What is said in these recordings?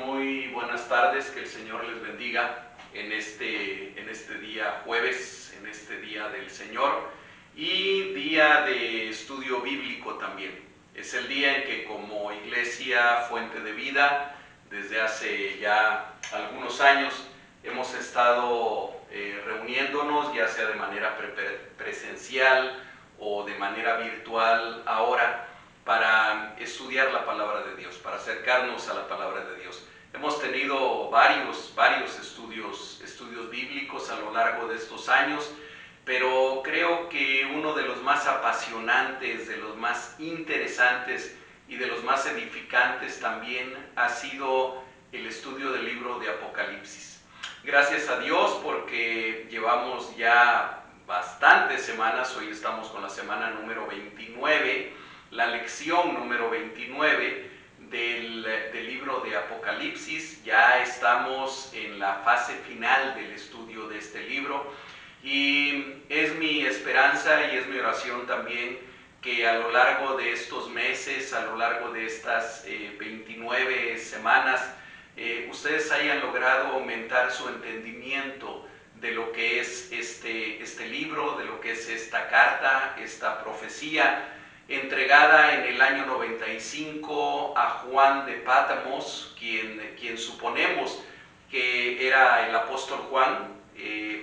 muy buenas tardes, que el Señor les bendiga en este día jueves, en este día del Señor y día de estudio bíblico también. Es el día en que como Iglesia Fuente de Vida, desde hace ya algunos años, hemos estado reuniéndonos, ya sea de manera presencial o de manera virtual ahora, para estudiar la palabra de Dios, para acercarnos a la palabra de Dios. Hemos tenido varios estudios bíblicos a lo largo de estos años, pero creo que uno de los más apasionantes, de los más interesantes y de los más edificantes también ha sido el estudio del libro de Apocalipsis. Gracias a Dios porque llevamos ya bastantes semanas, hoy estamos con la semana número 29, la lección número 29 del libro de Apocalipsis. Ya estamos en la fase final del estudio de este libro y es mi esperanza y es mi oración también que a lo largo de estos meses, a lo largo de estas 29 semanas, ustedes hayan logrado aumentar su entendimiento de lo que es este libro, de lo que es esta carta, esta profecía, entregada en el año 95 a Juan de Patmos, quien suponemos que era el apóstol Juan,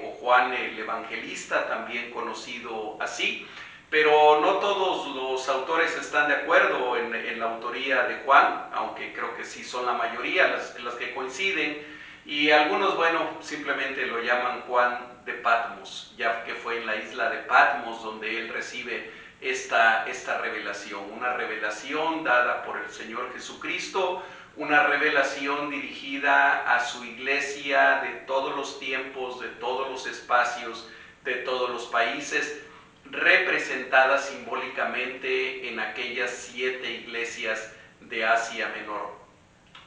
o Juan el Evangelista, también conocido así, pero no todos los autores están de acuerdo en la autoría de Juan, aunque creo que sí son la mayoría las que coinciden, y algunos, bueno, simplemente lo llaman Juan de Patmos, ya que fue en la isla de Patmos donde él recibe esta revelación, una revelación dada por el Señor Jesucristo, una revelación dirigida a su iglesia de todos los tiempos, de todos los espacios, de todos los países, representada simbólicamente en aquellas 7 iglesias de Asia Menor.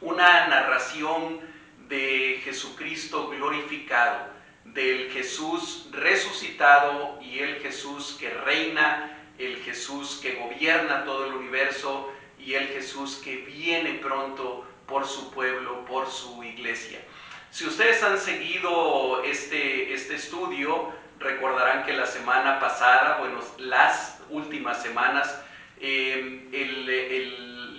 Una narración de Jesucristo glorificado, del Jesús resucitado y el Jesús que reina, el Jesús que gobierna todo el universo y el Jesús que viene pronto por su pueblo, por su iglesia. Si ustedes han seguido este estudio, recordarán que la semana pasada, bueno, las últimas semanas, el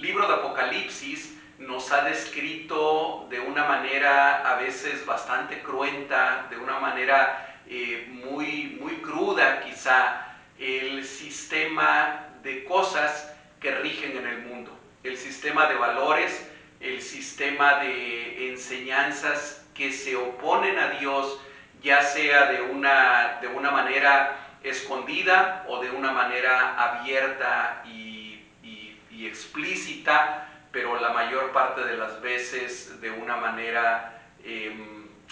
libro de Apocalipsis nos ha descrito de una manera a veces bastante cruenta, de una manera muy cruda quizá, el sistema de cosas que rigen en el mundo, el sistema de valores, el sistema de enseñanzas que se oponen a Dios, ya sea de una manera escondida o de una manera abierta y explícita, pero la mayor parte de las veces de una manera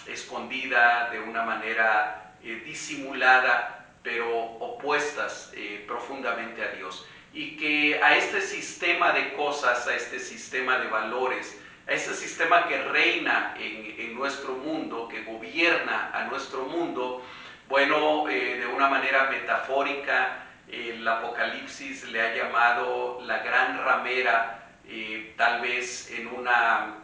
escondida, de una manera disimulada, pero opuestas profundamente a Dios. Y que a este sistema de cosas, a este sistema de valores, a este sistema que reina en nuestro mundo, que gobierna a nuestro mundo, bueno, de una manera metafórica, el Apocalipsis le ha llamado la gran ramera, tal vez en una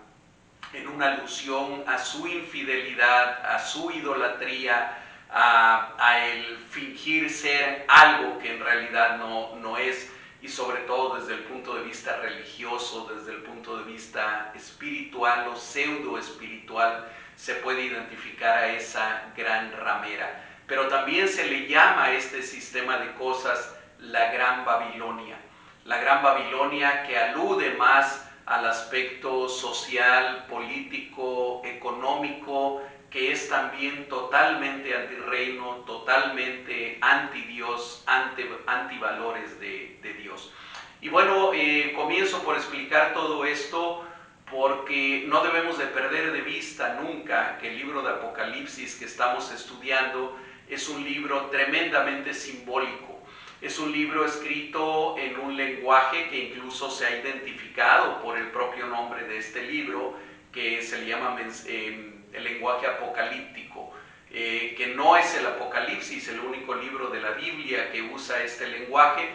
alusión a su infidelidad, a su idolatría, a el fingir ser algo que en realidad no es, y sobre todo desde el punto de vista religioso, desde el punto de vista espiritual o pseudo espiritual, se puede identificar a esa gran ramera. Pero también se le llama a este sistema de cosas la Gran Babilonia. La Gran Babilonia, que alude más al aspecto social, político, económico, que es también totalmente antirreino, totalmente anti-Dios, antivalores de Dios. Y bueno, comienzo por explicar todo esto porque no debemos de perder de vista nunca que el libro de Apocalipsis que estamos estudiando es un libro tremendamente simbólico. Es un libro escrito en un lenguaje que incluso se ha identificado por el propio nombre de este libro, que se le llama el lenguaje apocalíptico, que no es el Apocalipsis el único libro de la Biblia que usa este lenguaje.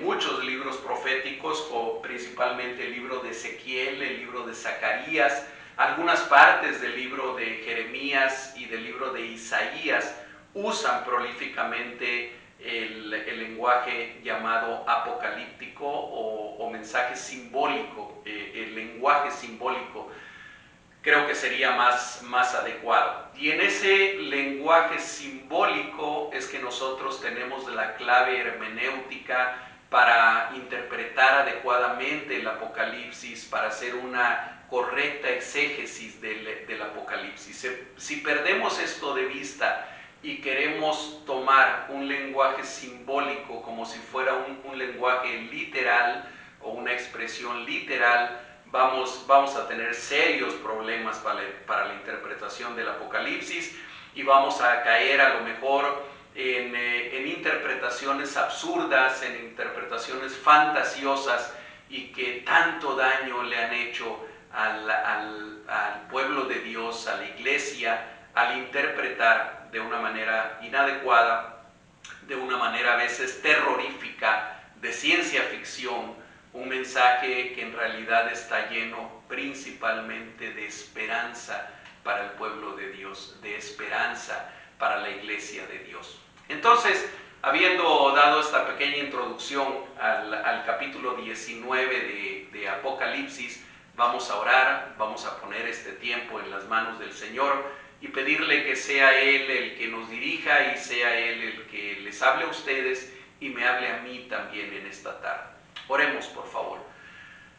Muchos libros proféticos, principalmente el libro de Ezequiel, el libro de Zacarías, Algunas partes del libro de Jeremías y del libro de Isaías usan prolíficamente el lenguaje llamado apocalíptico o mensaje simbólico, el lenguaje simbólico creo que sería más adecuado. Y en ese lenguaje simbólico es que nosotros tenemos la clave hermenéutica para interpretar adecuadamente el Apocalipsis, para hacer una correcta exégesis del Apocalipsis. Si perdemos esto de vista y queremos tomar un lenguaje simbólico como si fuera un lenguaje literal o una expresión literal, vamos a tener serios problemas para la interpretación del Apocalipsis y vamos a caer a lo mejor en interpretaciones absurdas, en interpretaciones fantasiosas y que tanto daño le han hecho al pueblo de Dios, a la iglesia, al interpretar de una manera inadecuada, de una manera a veces terrorífica, de ciencia ficción, un mensaje que en realidad está lleno principalmente de esperanza para el pueblo de Dios, de esperanza para la iglesia de Dios. Entonces, habiendo dado esta pequeña introducción al capítulo 19 de Apocalipsis, vamos a orar, vamos a poner este tiempo en las manos del Señor y pedirle que sea Él el que nos dirija y sea Él el que les hable a ustedes y me hable a mí también en esta tarde. Oremos, por favor.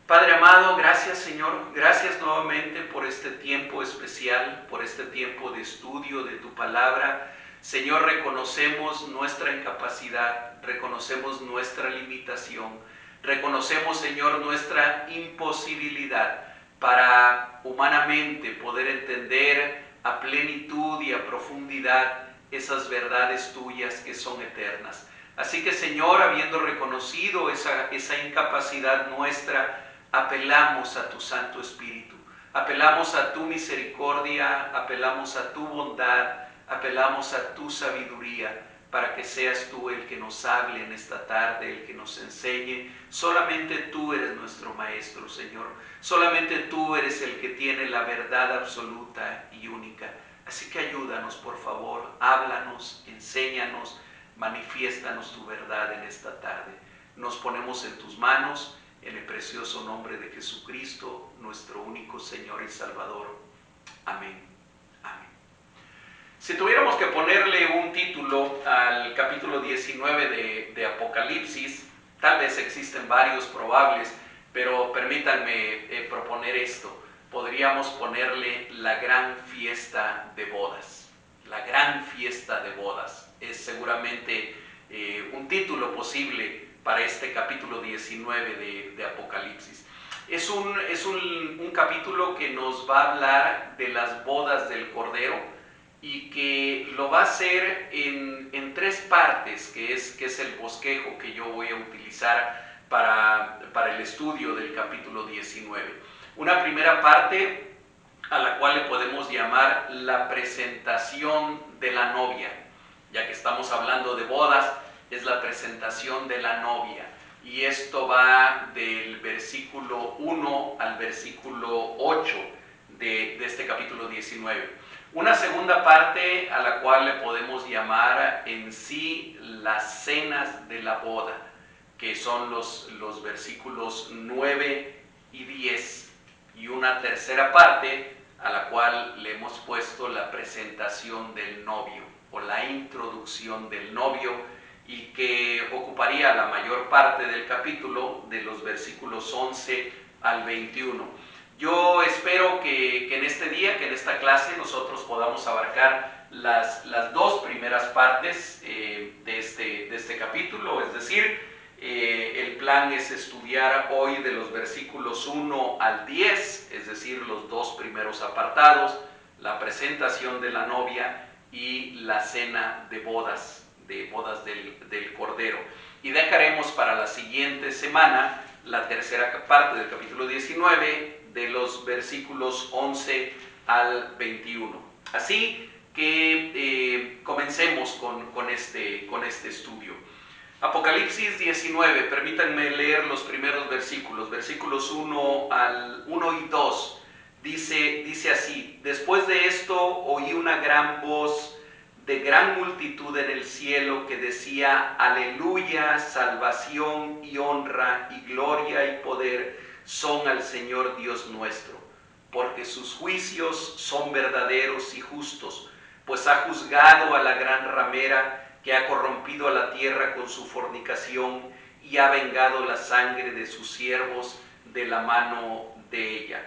Padre amado, gracias Señor, gracias nuevamente por este tiempo especial, por este tiempo de estudio de tu palabra. Señor, reconocemos nuestra incapacidad, reconocemos nuestra limitación, reconocemos, Señor, nuestra imposibilidad para humanamente poder entender a plenitud y a profundidad esas verdades tuyas que son eternas. Así que, Señor, habiendo reconocido esa incapacidad nuestra, apelamos a tu Santo Espíritu, apelamos a tu misericordia, apelamos a tu bondad, apelamos a tu sabiduría, para que seas tú el que nos hable en esta tarde, el que nos enseñe. Solamente tú eres nuestro Maestro, Señor. Solamente tú eres el que tiene la verdad absoluta y única. Así que ayúdanos, por favor, háblanos, enséñanos, manifiéstanos tu verdad en esta tarde. Nos ponemos en tus manos, en el precioso nombre de Jesucristo, nuestro único Señor y Salvador. Amén. Amén. Si tuviéramos que ponerle un título al capítulo 19 de Apocalipsis, tal vez existen varios probables, pero permítanme proponer esto. Podríamos ponerle la gran fiesta de bodas. La gran fiesta de bodas es seguramente un título posible para este capítulo 19 de Apocalipsis. Es un capítulo que nos va a hablar de las bodas del Cordero y que lo va a hacer en tres partes, que es el bosquejo que yo voy a utilizar para el estudio del capítulo 19. Una primera parte a la cual le podemos llamar la presentación de la novia. Ya que estamos hablando de bodas, es la presentación de la novia. Y esto va del versículo 1 al versículo 8 de este capítulo 19. Una segunda parte a la cual le podemos llamar en sí las cenas de la boda, que son los versículos 9 y 10. Y una tercera parte a la cual le hemos puesto la presentación del novio o la introducción del novio, y que ocuparía la mayor parte del capítulo, de los versículos 11 al 21. Yo espero que en este día, que en esta clase, nosotros podamos abarcar las dos primeras partes de este capítulo, es decir, el plan es estudiar hoy de los versículos 1 al 10, es decir, los dos primeros apartados, la presentación de la novia y la cena de bodas del Cordero. Y dejaremos para la siguiente semana la tercera parte del capítulo 19, de los versículos 11 al 21. Así que comencemos con este estudio. Apocalipsis 19, permítanme leer los primeros versículos 1 y 2, Dice así: después de esto oí una gran voz de gran multitud en el cielo que decía: aleluya, salvación y honra y gloria y poder son al Señor Dios nuestro, porque sus juicios son verdaderos y justos, pues ha juzgado a la gran ramera que ha corrompido a la tierra con su fornicación y ha vengado la sangre de sus siervos de la mano de ella.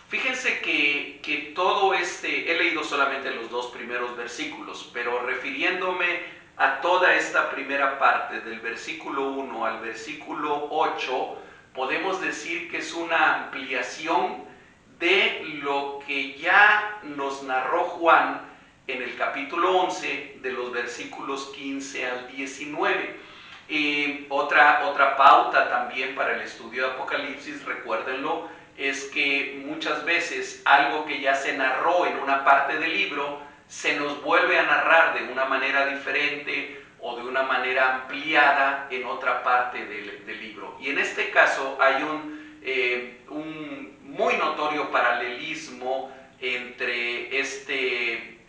Fíjense que todo he leído solamente los 2 primeros versículos, pero refiriéndome a toda esta primera parte, del versículo 1 al versículo 8, podemos decir que es una ampliación de lo que ya nos narró Juan en el capítulo 11, de los versículos 15 al 19. Otra pauta también para el estudio de Apocalipsis, recuérdenlo, es que muchas veces algo que ya se narró en una parte del libro se nos vuelve a narrar de una manera diferente o de una manera ampliada en otra parte del libro. Y en este caso hay un muy notorio paralelismo entre este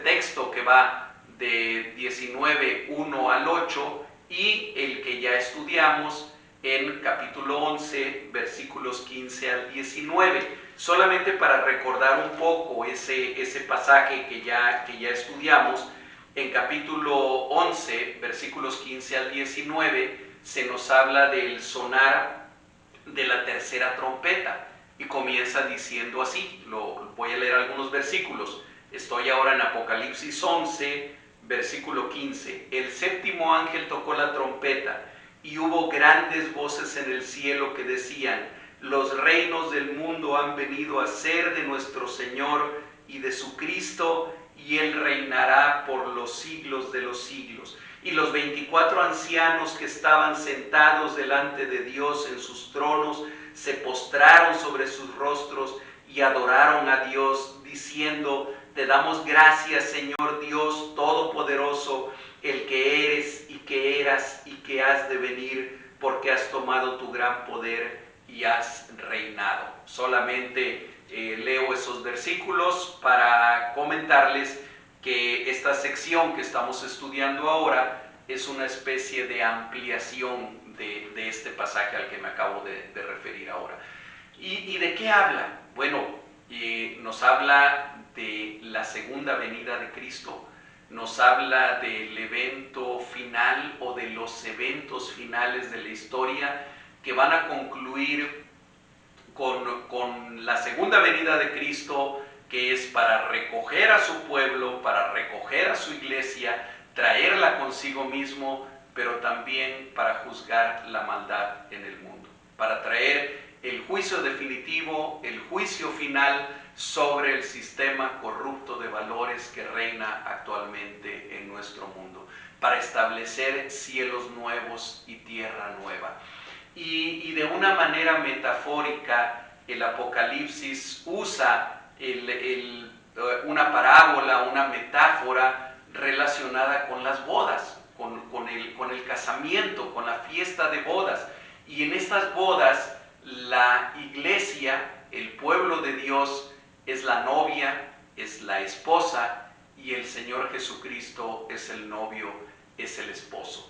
texto que va de 19:1 al 8 y el que ya estudiamos en capítulo 11, versículos 15 al 19. Solamente para recordar un poco ese pasaje que ya estudiamos, en capítulo 11, versículos 15 al 19, se nos habla del sonar de la tercera trompeta y comienza diciendo así. Voy a leer algunos versículos. Estoy ahora en Apocalipsis 11, versículo 15. El séptimo ángel tocó la trompeta y hubo grandes voces en el cielo que decían: los reinos del mundo han venido a ser de nuestro Señor y de su Cristo, y Él reinará por los siglos de los siglos. Y los 24 ancianos que estaban sentados delante de Dios en sus tronos se postraron sobre sus rostros y adoraron a Dios, diciendo: te damos gracias, Señor Dios Todopoderoso, el que eres y que eras y que has de venir, porque has tomado tu gran poder y has reinado. Solamente leo esos versículos para comentarles que esta sección que estamos estudiando ahora es una especie de ampliación de este pasaje al que me acabo de referir ahora. ¿Y de qué habla? Bueno, nos habla de la segunda venida de Cristo, nos habla del evento final o de los eventos finales de la historia que van a concluir con la segunda venida de Cristo, que es para recoger a su pueblo, para recoger a su iglesia, traerla consigo mismo, pero también para juzgar la maldad en el mundo, para traer el juicio definitivo, el juicio final sobre el sistema corrupto de valores que reina actualmente en nuestro mundo, para establecer cielos nuevos y tierra nueva. Y de una manera metafórica, el Apocalipsis usa una parábola, una metáfora relacionada con las bodas, con el casamiento, con la fiesta de bodas. Y en estas bodas, la iglesia, el pueblo de Dios, es la novia, es la esposa, y el Señor Jesucristo es el novio, es el esposo.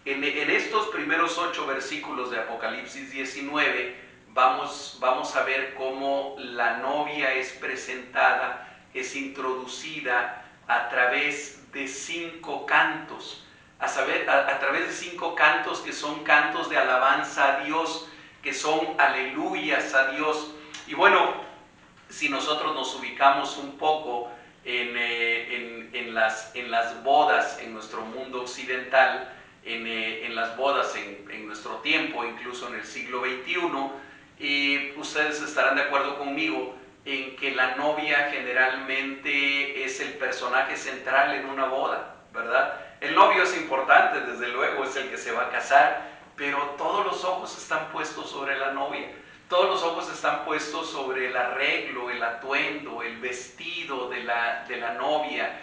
En estos primeros 8 versículos de Apocalipsis 19 vamos a ver cómo la novia es presentada, es introducida a través de 5 cantos, a través de 5 cantos que son cantos de alabanza a Dios, que son aleluyas a Dios. Y bueno, si nosotros nos ubicamos un poco en las bodas en nuestro mundo occidental, en las bodas en nuestro tiempo, incluso en el siglo XXI, ustedes estarán de acuerdo conmigo en que la novia generalmente es el personaje central en una boda, ¿verdad? El novio es importante, desde luego, es el que se va a casar, pero todos los ojos están puestos sobre la novia. Todos los ojos están puestos sobre el arreglo, el atuendo, el vestido de la novia,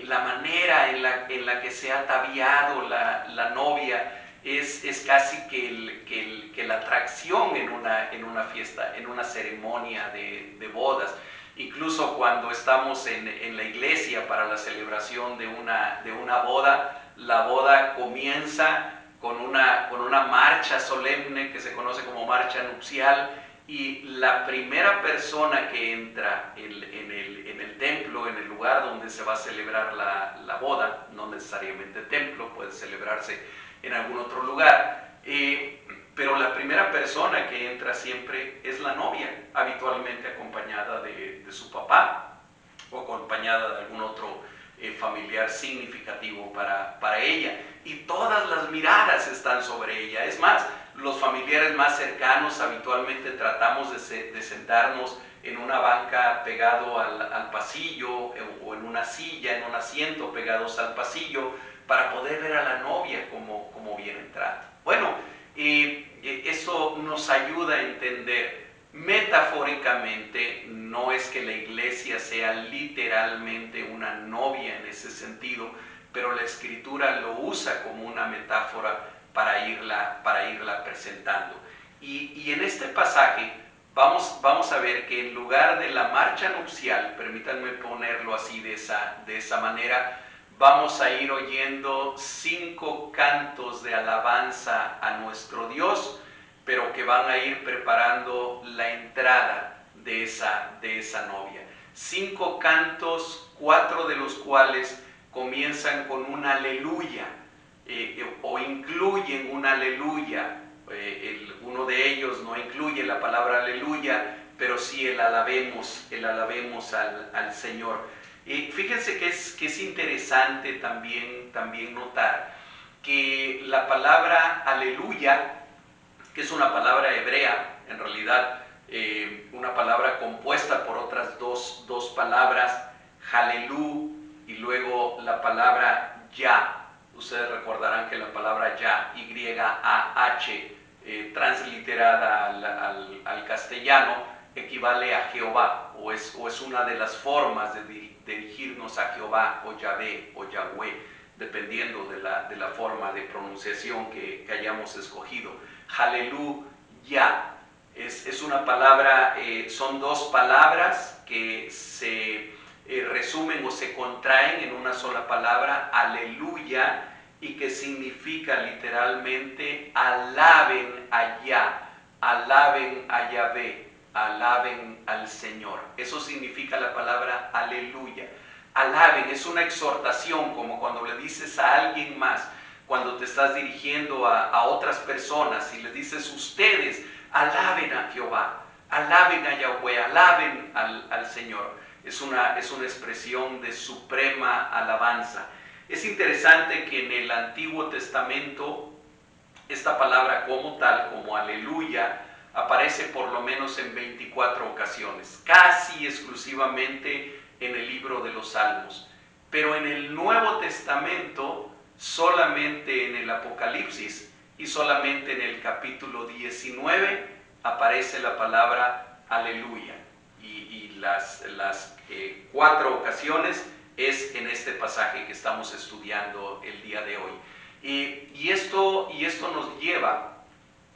la manera en la que se ha ataviado la novia. es casi que la atracción en una fiesta, en una ceremonia de bodas. Incluso cuando estamos en la iglesia para la celebración de una boda, la boda comienza con una marcha solemne que se conoce como marcha nupcial, y la primera persona que entra en el templo, en el lugar donde se va a celebrar la boda, no necesariamente templo, puede celebrarse en algún otro lugar, pero la primera persona que entra siempre es la novia, habitualmente acompañada de su papá o acompañada de algún otro familiar significativo para ella, y todas las miradas están sobre ella. Es más, los familiares más cercanos habitualmente tratamos de sentarnos en una banca pegado al pasillo, o en una silla, en un asiento pegados al pasillo, para poder ver a la novia como viene entrando. Bueno, eso nos ayuda a entender metafóricamente. No es que la iglesia sea literalmente una novia en ese sentido, pero la Escritura lo usa como una metáfora para irla presentando. Y en este pasaje vamos a ver que en lugar de la marcha nupcial, permítanme ponerlo así de esa manera, vamos a ir oyendo 5 cantos de alabanza a nuestro Dios, pero que van a ir preparando la entrada de esa novia. 5 cantos, 4 de los cuales comienzan con un aleluya, o incluyen un aleluya. Uno de ellos no incluye la palabra aleluya, pero sí el alabemos al Señor. Fíjense que es interesante también notar que la palabra aleluya, que es una palabra hebrea, en realidad una palabra compuesta por otras dos palabras, jalelú, y luego la palabra ya. Ustedes recordarán que la palabra ya, Y-A-H, transliterada al castellano, equivale a Jehová, o es una de las formas de dirigirnos a Jehová, o Yahvé, o Yahweh, dependiendo de la forma de pronunciación que hayamos escogido. Aleluya es una palabra, son 2 palabras que se resumen o se contraen en una sola palabra, aleluya, y que significa literalmente alaben a Yah, alaben a Yahvé, alaben al Señor. Eso significa la palabra aleluya. Alaben es una exhortación, como cuando le dices a alguien más, cuando te estás dirigiendo a otras personas y les dices: ustedes alaben a Jehová, alaben a Yahweh, alaben al Señor. Es una expresión de suprema alabanza. Es interesante que en el Antiguo Testamento esta palabra como tal, como aleluya, aparece por lo menos en 24 ocasiones, casi exclusivamente en el libro de los Salmos. Pero en el Nuevo Testamento, solamente en el Apocalipsis y solamente en el capítulo 19 aparece la palabra aleluya. Y las 4 ocasiones es en este pasaje que estamos estudiando el día de hoy. Y esto nos lleva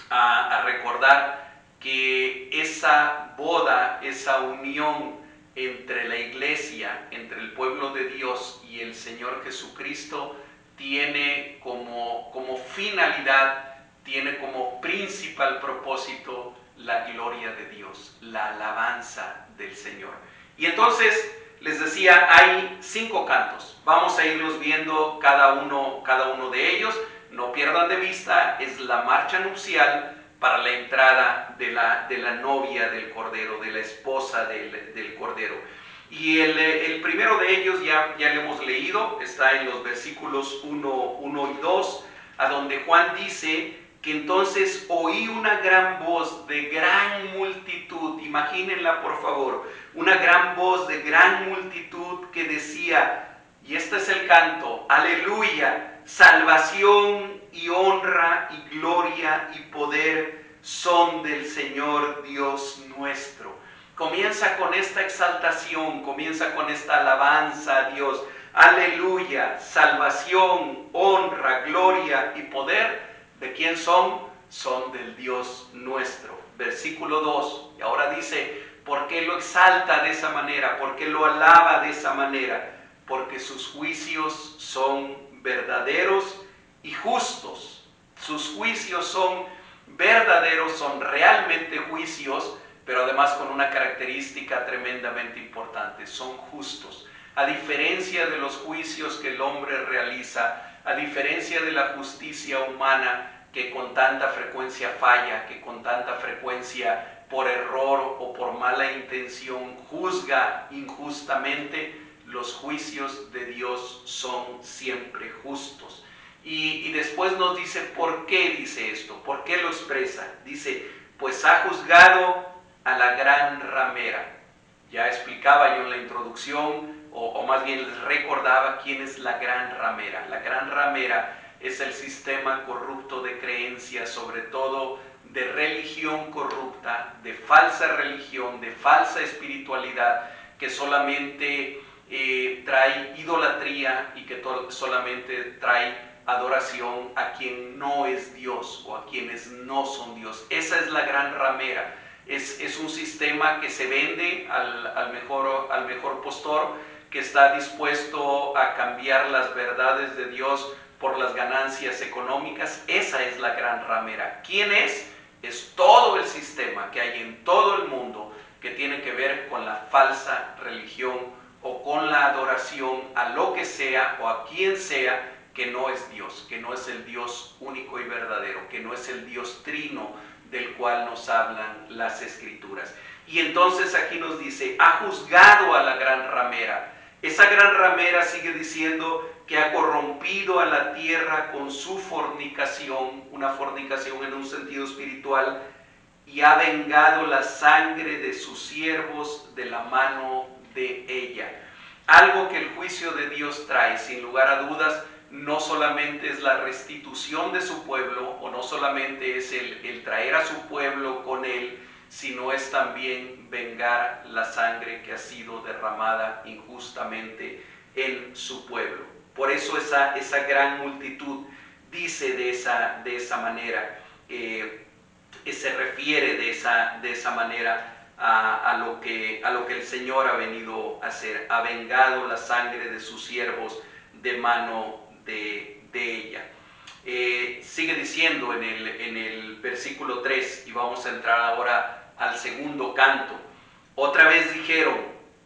a recordar que esa boda, esa unión entre la iglesia, entre el pueblo de Dios y el Señor Jesucristo, tiene como finalidad, tiene como principal propósito la gloria de Dios, la alabanza del Señor. Y entonces, les decía, hay 5 cantos. Vamos a irlos viendo cada uno de ellos. No pierdan de vista, es la marcha nupcial para la entrada de la novia del Cordero, de la esposa del Cordero. Y el primero de ellos ya lo hemos leído, está en los versículos 1 y 2, a donde Juan dice que entonces oí una gran voz de gran multitud. Imagínenla por favor, una gran voz de gran multitud que decía, y este es el canto: aleluya, salvación y honra y gloria y poder son del Señor Dios nuestro. Comienza con esta exaltación, comienza con esta alabanza a Dios. Aleluya, salvación, honra, gloria y poder ¿De quién son? Son del Dios nuestro. Versículo 2. Y ahora dice, ¿por qué lo exalta de esa manera? ¿Por qué lo alaba de esa manera? Porque sus juicios son verdaderos y justos. Sus juicios son verdaderos, son realmente juicios, pero además con una característica tremendamente importante, son justos. A diferencia de los juicios que el hombre realiza, a diferencia de la justicia humana que con tanta frecuencia falla, que con tanta frecuencia por error o por mala intención juzga injustamente, los juicios de Dios son siempre justos. Y después nos dice por qué dice esto, por qué lo expresa. Dice, pues ha juzgado a la gran ramera. Ya explicaba yo en la introducción, o más bien les recordaba quién es la gran ramera. La gran ramera es el sistema corrupto de creencias, sobre todo de religión corrupta, de falsa religión, de falsa espiritualidad, que solamente trae idolatría y que solamente trae adoración a quien no es Dios o a quienes no son Dios. Esa es la gran ramera. Es un sistema que se vende al mejor postor, que está dispuesto a cambiar las verdades de Dios por las ganancias económicas. Esa es la gran ramera. ¿Quién es? Es todo el sistema que hay en todo el mundo que tiene que ver con la falsa religión o con la adoración a lo que sea o a quien sea que no es Dios, que no es el Dios único y verdadero, que no es el Dios trino del cual nos hablan las Escrituras. Y entonces aquí nos dice, ha juzgado a la gran ramera. Esa gran ramera sigue diciendo que ha corrompido a la tierra con su fornicación, una fornicación en un sentido espiritual, y ha vengado la sangre de sus siervos de la mano de ella. Algo que el juicio de Dios trae, sin lugar a dudas, no solamente es la restitución de su pueblo, o no solamente es el traer a su pueblo con él, sino es también vengar la sangre que ha sido derramada injustamente en su pueblo. Por eso esa gran multitud dice de esa manera, se refiere de esa manera a lo que el Señor ha venido a hacer. Ha vengado la sangre de sus siervos de mano de ella. Sigue diciendo en el versículo 3, y vamos a entrar ahora al segundo canto. Otra vez dijeron,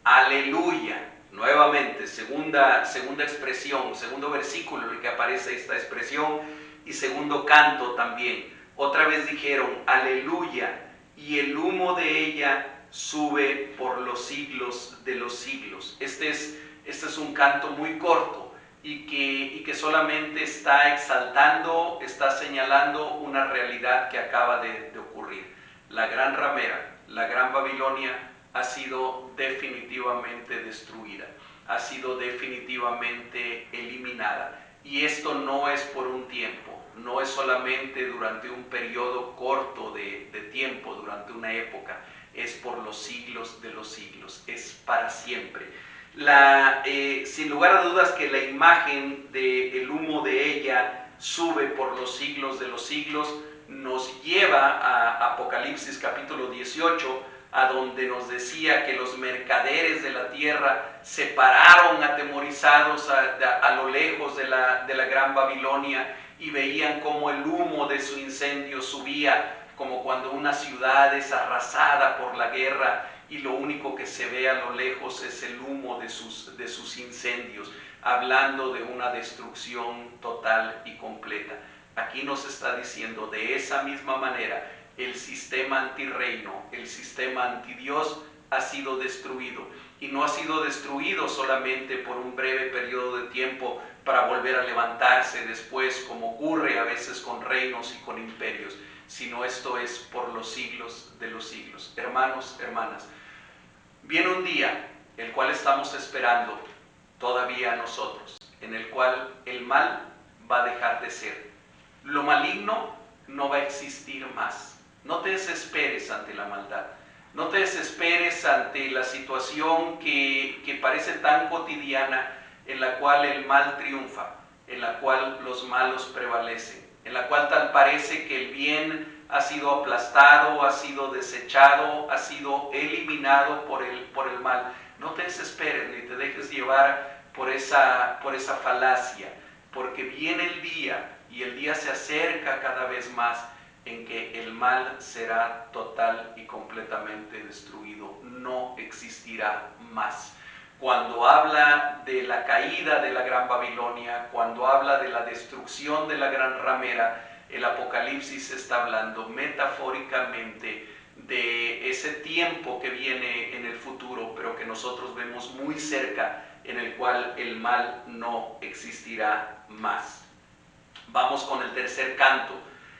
aleluya. Nuevamente, segunda expresión, segundo versículo en el que aparece esta expresión, y segundo canto también. Otra vez dijeron, aleluya, y el humo de ella sube por los siglos de los siglos. Este es un canto muy corto y que solamente está exaltando, está señalando una realidad que acaba de ocurrir. La gran ramera, la gran Babilonia, ha sido definitivamente destruida, ha sido definitivamente eliminada. Y esto no es por un tiempo, no es solamente durante un periodo corto de tiempo, durante una época, es por los siglos de los siglos, es para siempre. Sin lugar a dudas que la imagen del humo de ella sube por los siglos de los siglos nos lleva a Apocalipsis capítulo 18, a donde nos decía que los mercaderes de la tierra se pararon atemorizados a lo lejos de la gran Babilonia y veían cómo el humo de su incendio subía, como cuando una ciudad es arrasada por la guerra y lo único que se ve a lo lejos es el humo de sus incendios, hablando de una destrucción total y completa. Aquí nos está diciendo de esa misma manera, el sistema antirreino, el sistema antidios ha sido destruido. Y no ha sido destruido solamente por un breve periodo de tiempo para volver a levantarse después, como ocurre a veces con reinos y con imperios, sino esto es por los siglos de los siglos. Hermanos, hermanas, viene un día, el cual estamos esperando todavía nosotros, en el cual el mal va a dejar de ser. Lo maligno no va a existir más. No te desesperes ante la maldad. No te desesperes ante la situación que parece tan cotidiana, en la cual el mal triunfa, en la cual los malos prevalecen. en la cual tal parece que el bien ha sido aplastado, ha sido desechado, ha sido eliminado por el mal. No te desesperes ni te dejes llevar por esa falacia, porque viene el día y el día se acerca cada vez más en que el mal será total y completamente destruido, no existirá más. Cuando habla de la caída de la Gran Babilonia, cuando habla de la destrucción de la gran ramera, el Apocalipsis está hablando metafóricamente de ese tiempo que viene en el futuro, pero que nosotros vemos muy cerca, en el cual el mal no existirá más. Vamos con el tercer canto,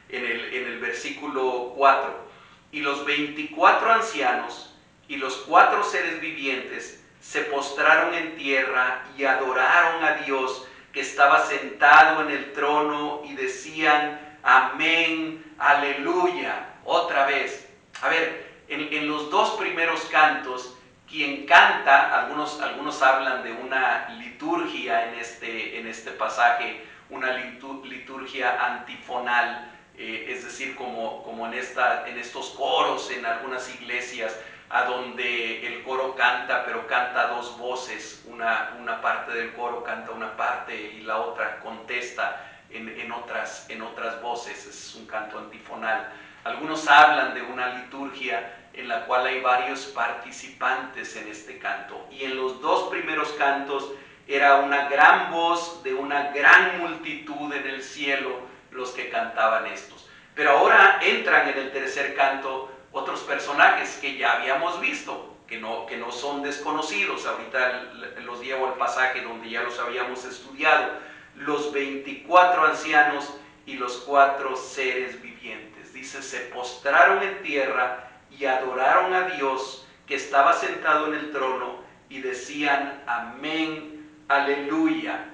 en el versículo 4. Y los 24 ancianos y los 4 seres vivientes se postraron en tierra y adoraron a Dios que estaba sentado en el trono y decían: amén, aleluya. Otra vez. A ver, en los dos primeros cantos, quien canta, algunos hablan de una liturgia en este pasaje, una liturgia antifonal, es decir, como en estos coros en algunas iglesias, a donde el coro canta, pero canta a dos voces, una parte del coro canta una parte y la otra contesta en otras voces. Es un canto antifonal. Algunos hablan de una liturgia en la cual hay varios participantes en este canto, y en los dos primeros cantos era una gran voz de una gran multitud en el cielo los que cantaban estos. Pero ahora entran en el tercer canto otros personajes que ya habíamos visto, que no son desconocidos. Ahorita los llevo al pasaje donde ya los habíamos estudiado. Los 24 ancianos y los 4 seres vivientes. Dice, se postraron en tierra y adoraron a Dios que estaba sentado en el trono y decían: amén, aleluya.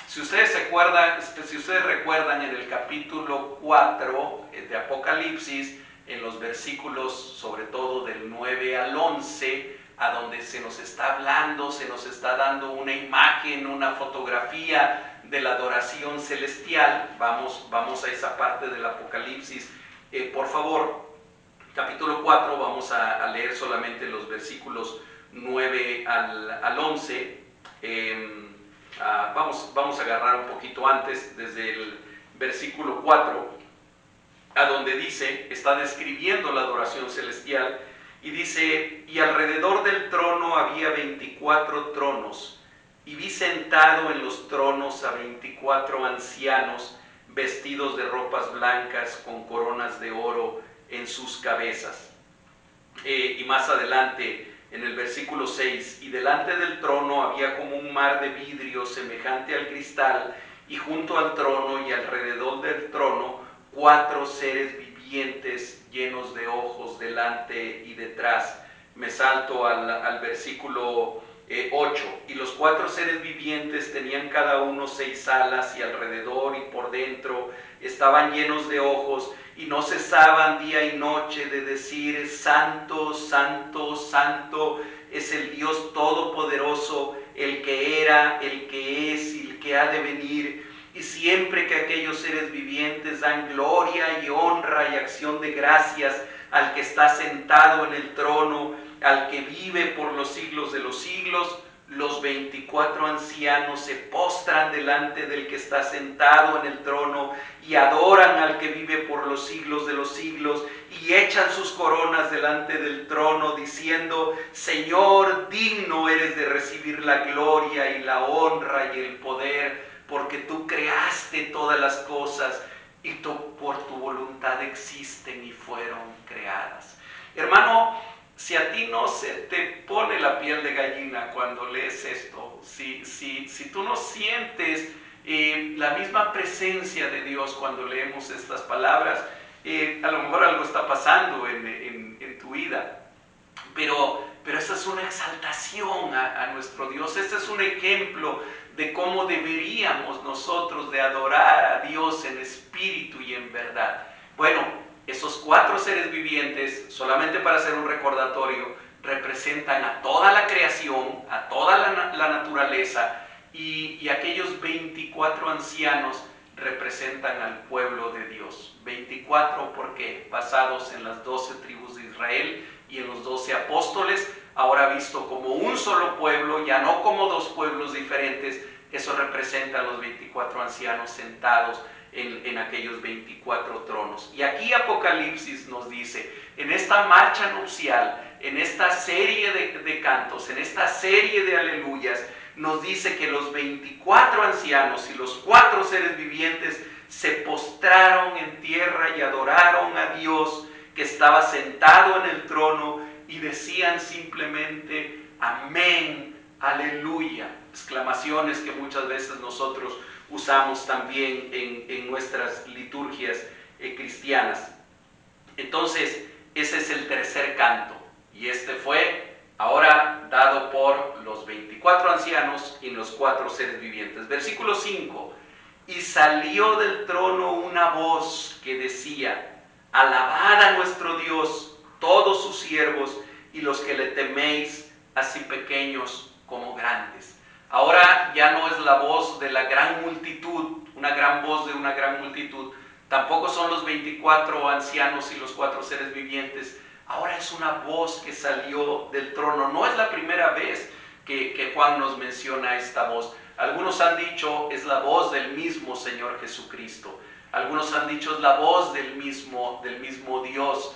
Si ustedes recuerdan en el capítulo 4 de Apocalipsis, en los versículos sobre todo del 9 al 11, a donde se nos está hablando, se nos está dando una imagen, una fotografía de la adoración celestial. Vamos a esa parte del Apocalipsis. Por favor, capítulo 4, vamos a leer solamente los versículos 9 al 11. Vamos a agarrar un poquito antes, desde el versículo 4, a donde dice, está describiendo la adoración celestial, y dice: y alrededor del trono había 24 tronos, y vi sentado en los tronos a 24 ancianos, vestidos de ropas blancas, con coronas de oro en sus cabezas. Y más adelante, en el versículo 6, y delante del trono había como un mar de vidrio semejante al cristal, y junto al trono y alrededor del trono 4 seres vivientes llenos de ojos delante y detrás. Me salto al versículo 8. Y los 4 seres vivientes tenían cada uno 6 alas, y alrededor y por dentro estaban llenos de ojos, y no cesaban día y noche de decir: santo, santo, santo es el Dios Todopoderoso, el que era, el que es y el que ha de venir. Y siempre que aquellos seres vivientes dan gloria y honra y acción de gracias al que está sentado en el trono, al que vive por los siglos de los siglos, los 24 ancianos se postran delante del que está sentado en el trono y adoran al que vive por los siglos de los siglos, y echan sus coronas delante del trono diciendo: Señor, digno eres de recibir la gloria y la honra y el poder, porque tú creaste todas las cosas y por tu voluntad existen y fueron creadas. Hermano, si a ti no se te pone la piel de gallina cuando lees esto, si tú no sientes la misma presencia de Dios cuando leemos estas palabras, a lo mejor algo está pasando en tu vida. Pero esta es una exaltación a nuestro Dios. Este es un ejemplo de cómo deberíamos nosotros de adorar a Dios en espíritu y en verdad. Bueno, esos 4 seres vivientes, solamente para hacer un recordatorio, representan a toda la creación, a toda la naturaleza, y aquellos 24 ancianos representan al pueblo de Dios. 24 porque basados en las 12 tribus de Israel y en los 12 apóstoles, ahora visto como un solo pueblo, ya no como dos pueblos diferentes. Eso representa a los 24 ancianos sentados en aquellos 24 tronos. Y aquí Apocalipsis nos dice, en esta marcha nupcial, en esta serie de cantos, en esta serie de aleluyas, nos dice que los 24 ancianos y los 4 seres vivientes se postraron en tierra y adoraron a Dios que estaba sentado en el trono y decían simplemente amén, aleluya. Exclamaciones que muchas veces nosotros usamos también en nuestras liturgias cristianas. Entonces, ese es el tercer canto, y este fue ahora dado por los 24 ancianos y los 4 seres vivientes. Versículo 5, y salió del trono una voz que decía, alabad a nuestro Dios, todos sus siervos, y los que le teméis, así pequeños como grandes. Ahora ya no es la voz de la gran multitud, una gran voz de una gran multitud. Tampoco son los 24 ancianos y los 4 seres vivientes. Ahora es una voz que salió del trono. No es la primera vez que Juan nos menciona esta voz. Algunos han dicho es la voz del mismo Señor Jesucristo. Algunos han dicho es la voz del mismo Dios,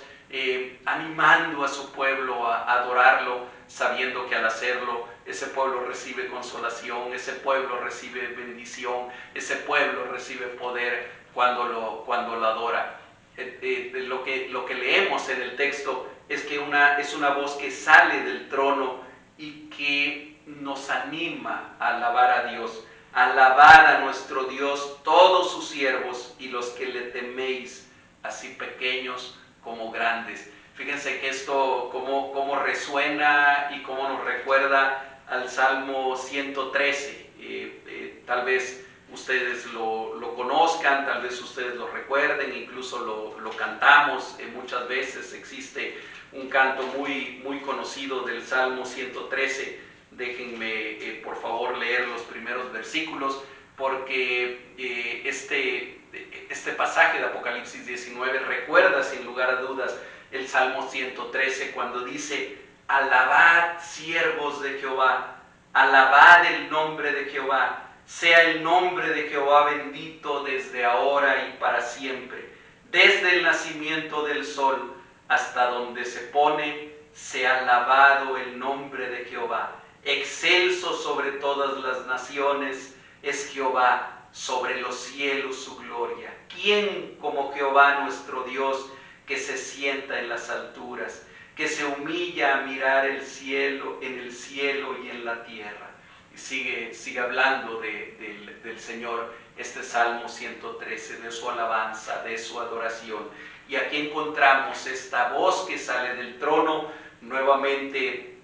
animando a su pueblo a adorarlo, sabiendo que al hacerlo ese pueblo recibe consolación, ese pueblo recibe bendición, ese pueblo recibe poder cuando lo adora. Lo que leemos en el texto es que es una voz que sale del trono y que nos anima a alabar a Dios. Alabad a nuestro Dios todos sus siervos y los que le teméis, así pequeños como grandes. Fíjense que esto cómo resuena y cómo nos recuerda al Salmo 113. Tal vez ustedes lo conozcan, tal vez ustedes lo recuerden, incluso lo cantamos muchas veces. Existe un canto muy conocido del Salmo 113. Déjenme por favor leer los primeros versículos, porque este pasaje de Apocalipsis 19 recuerda sin lugar a dudas el Salmo 113 cuando dice: alabad siervos de Jehová, alabad el nombre de Jehová, sea el nombre de Jehová bendito desde ahora y para siempre. Desde el nacimiento del sol hasta donde se pone, sea alabado el nombre de Jehová. Excelso sobre todas las naciones es Jehová, sobre los cielos su gloria. ¿Quién como Jehová nuestro Dios, que se sienta en las alturas, que se humilla a mirar el cielo, en el cielo y en la tierra? Y sigue hablando del Señor, este Salmo 113, de su alabanza, de su adoración. Y aquí encontramos esta voz que sale del trono, nuevamente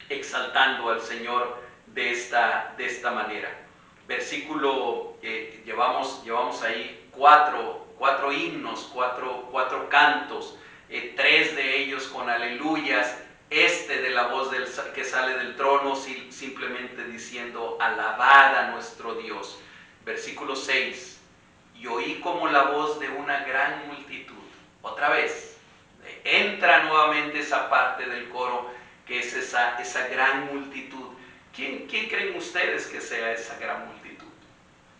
exaltando al Señor de esta manera. Versículo, llevamos ahí cuatro himnos, cuatro cantos, 3 de ellos con aleluyas, de la voz que sale del trono simplemente diciendo alabad a nuestro Dios. Versículo 6, y oí como la voz de una gran multitud. Otra vez, entra nuevamente esa parte del coro que es esa gran multitud. ¿Quién creen ustedes que sea esa gran multitud?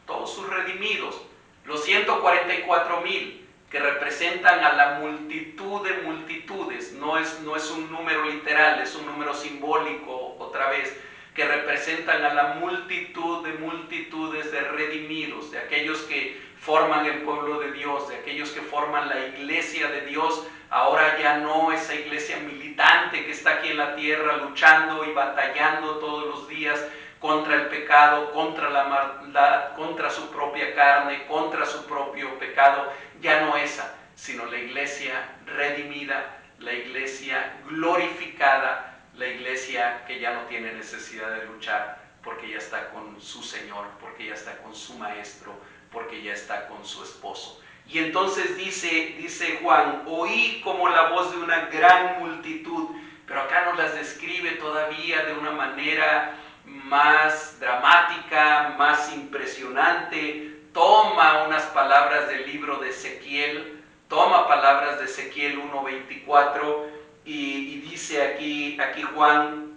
Todos sus redimidos, los 144,000 que representan a la multitud de multitudes. No es un número literal, es un número simbólico, otra vez, que representan a la multitud de multitudes de redimidos, de aquellos que forman el pueblo de Dios, de aquellos que forman la iglesia de Dios. Ahora ya no esa iglesia militante que está aquí en la tierra luchando y batallando todos los días contra el pecado, contra la maldad, contra su propia carne, contra su propio pecado. Ya no esa, sino la iglesia redimida, la iglesia glorificada, la iglesia que ya no tiene necesidad de luchar porque ya está con su Señor, porque ya está con su Maestro, porque ya está con su esposo. Y entonces dice Juan, oí como la voz de una gran multitud, pero acá nos las describe todavía de una manera más dramática, más impresionante, toma unas palabras del libro de Ezequiel, toma palabras de Ezequiel 1:24 y dice aquí Juan: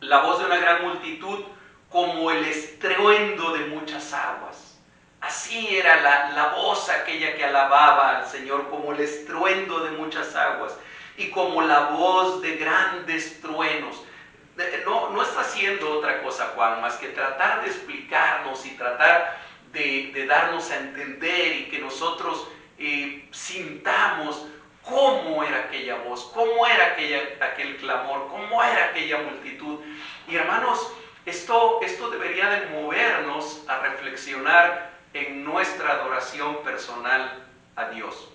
la voz de una gran multitud como el estruendo de muchas aguas. Así era la voz aquella que alababa al Señor, como el estruendo de muchas aguas y como la voz de grandes truenos. No está haciendo otra cosa Juan más que tratar de explicarnos y tratar de darnos a entender y que nosotros sintamos cómo era aquella voz, cómo era aquel clamor, cómo era aquella multitud. Y hermanos, esto debería de movernos a reflexionar en nuestra adoración personal a Dios.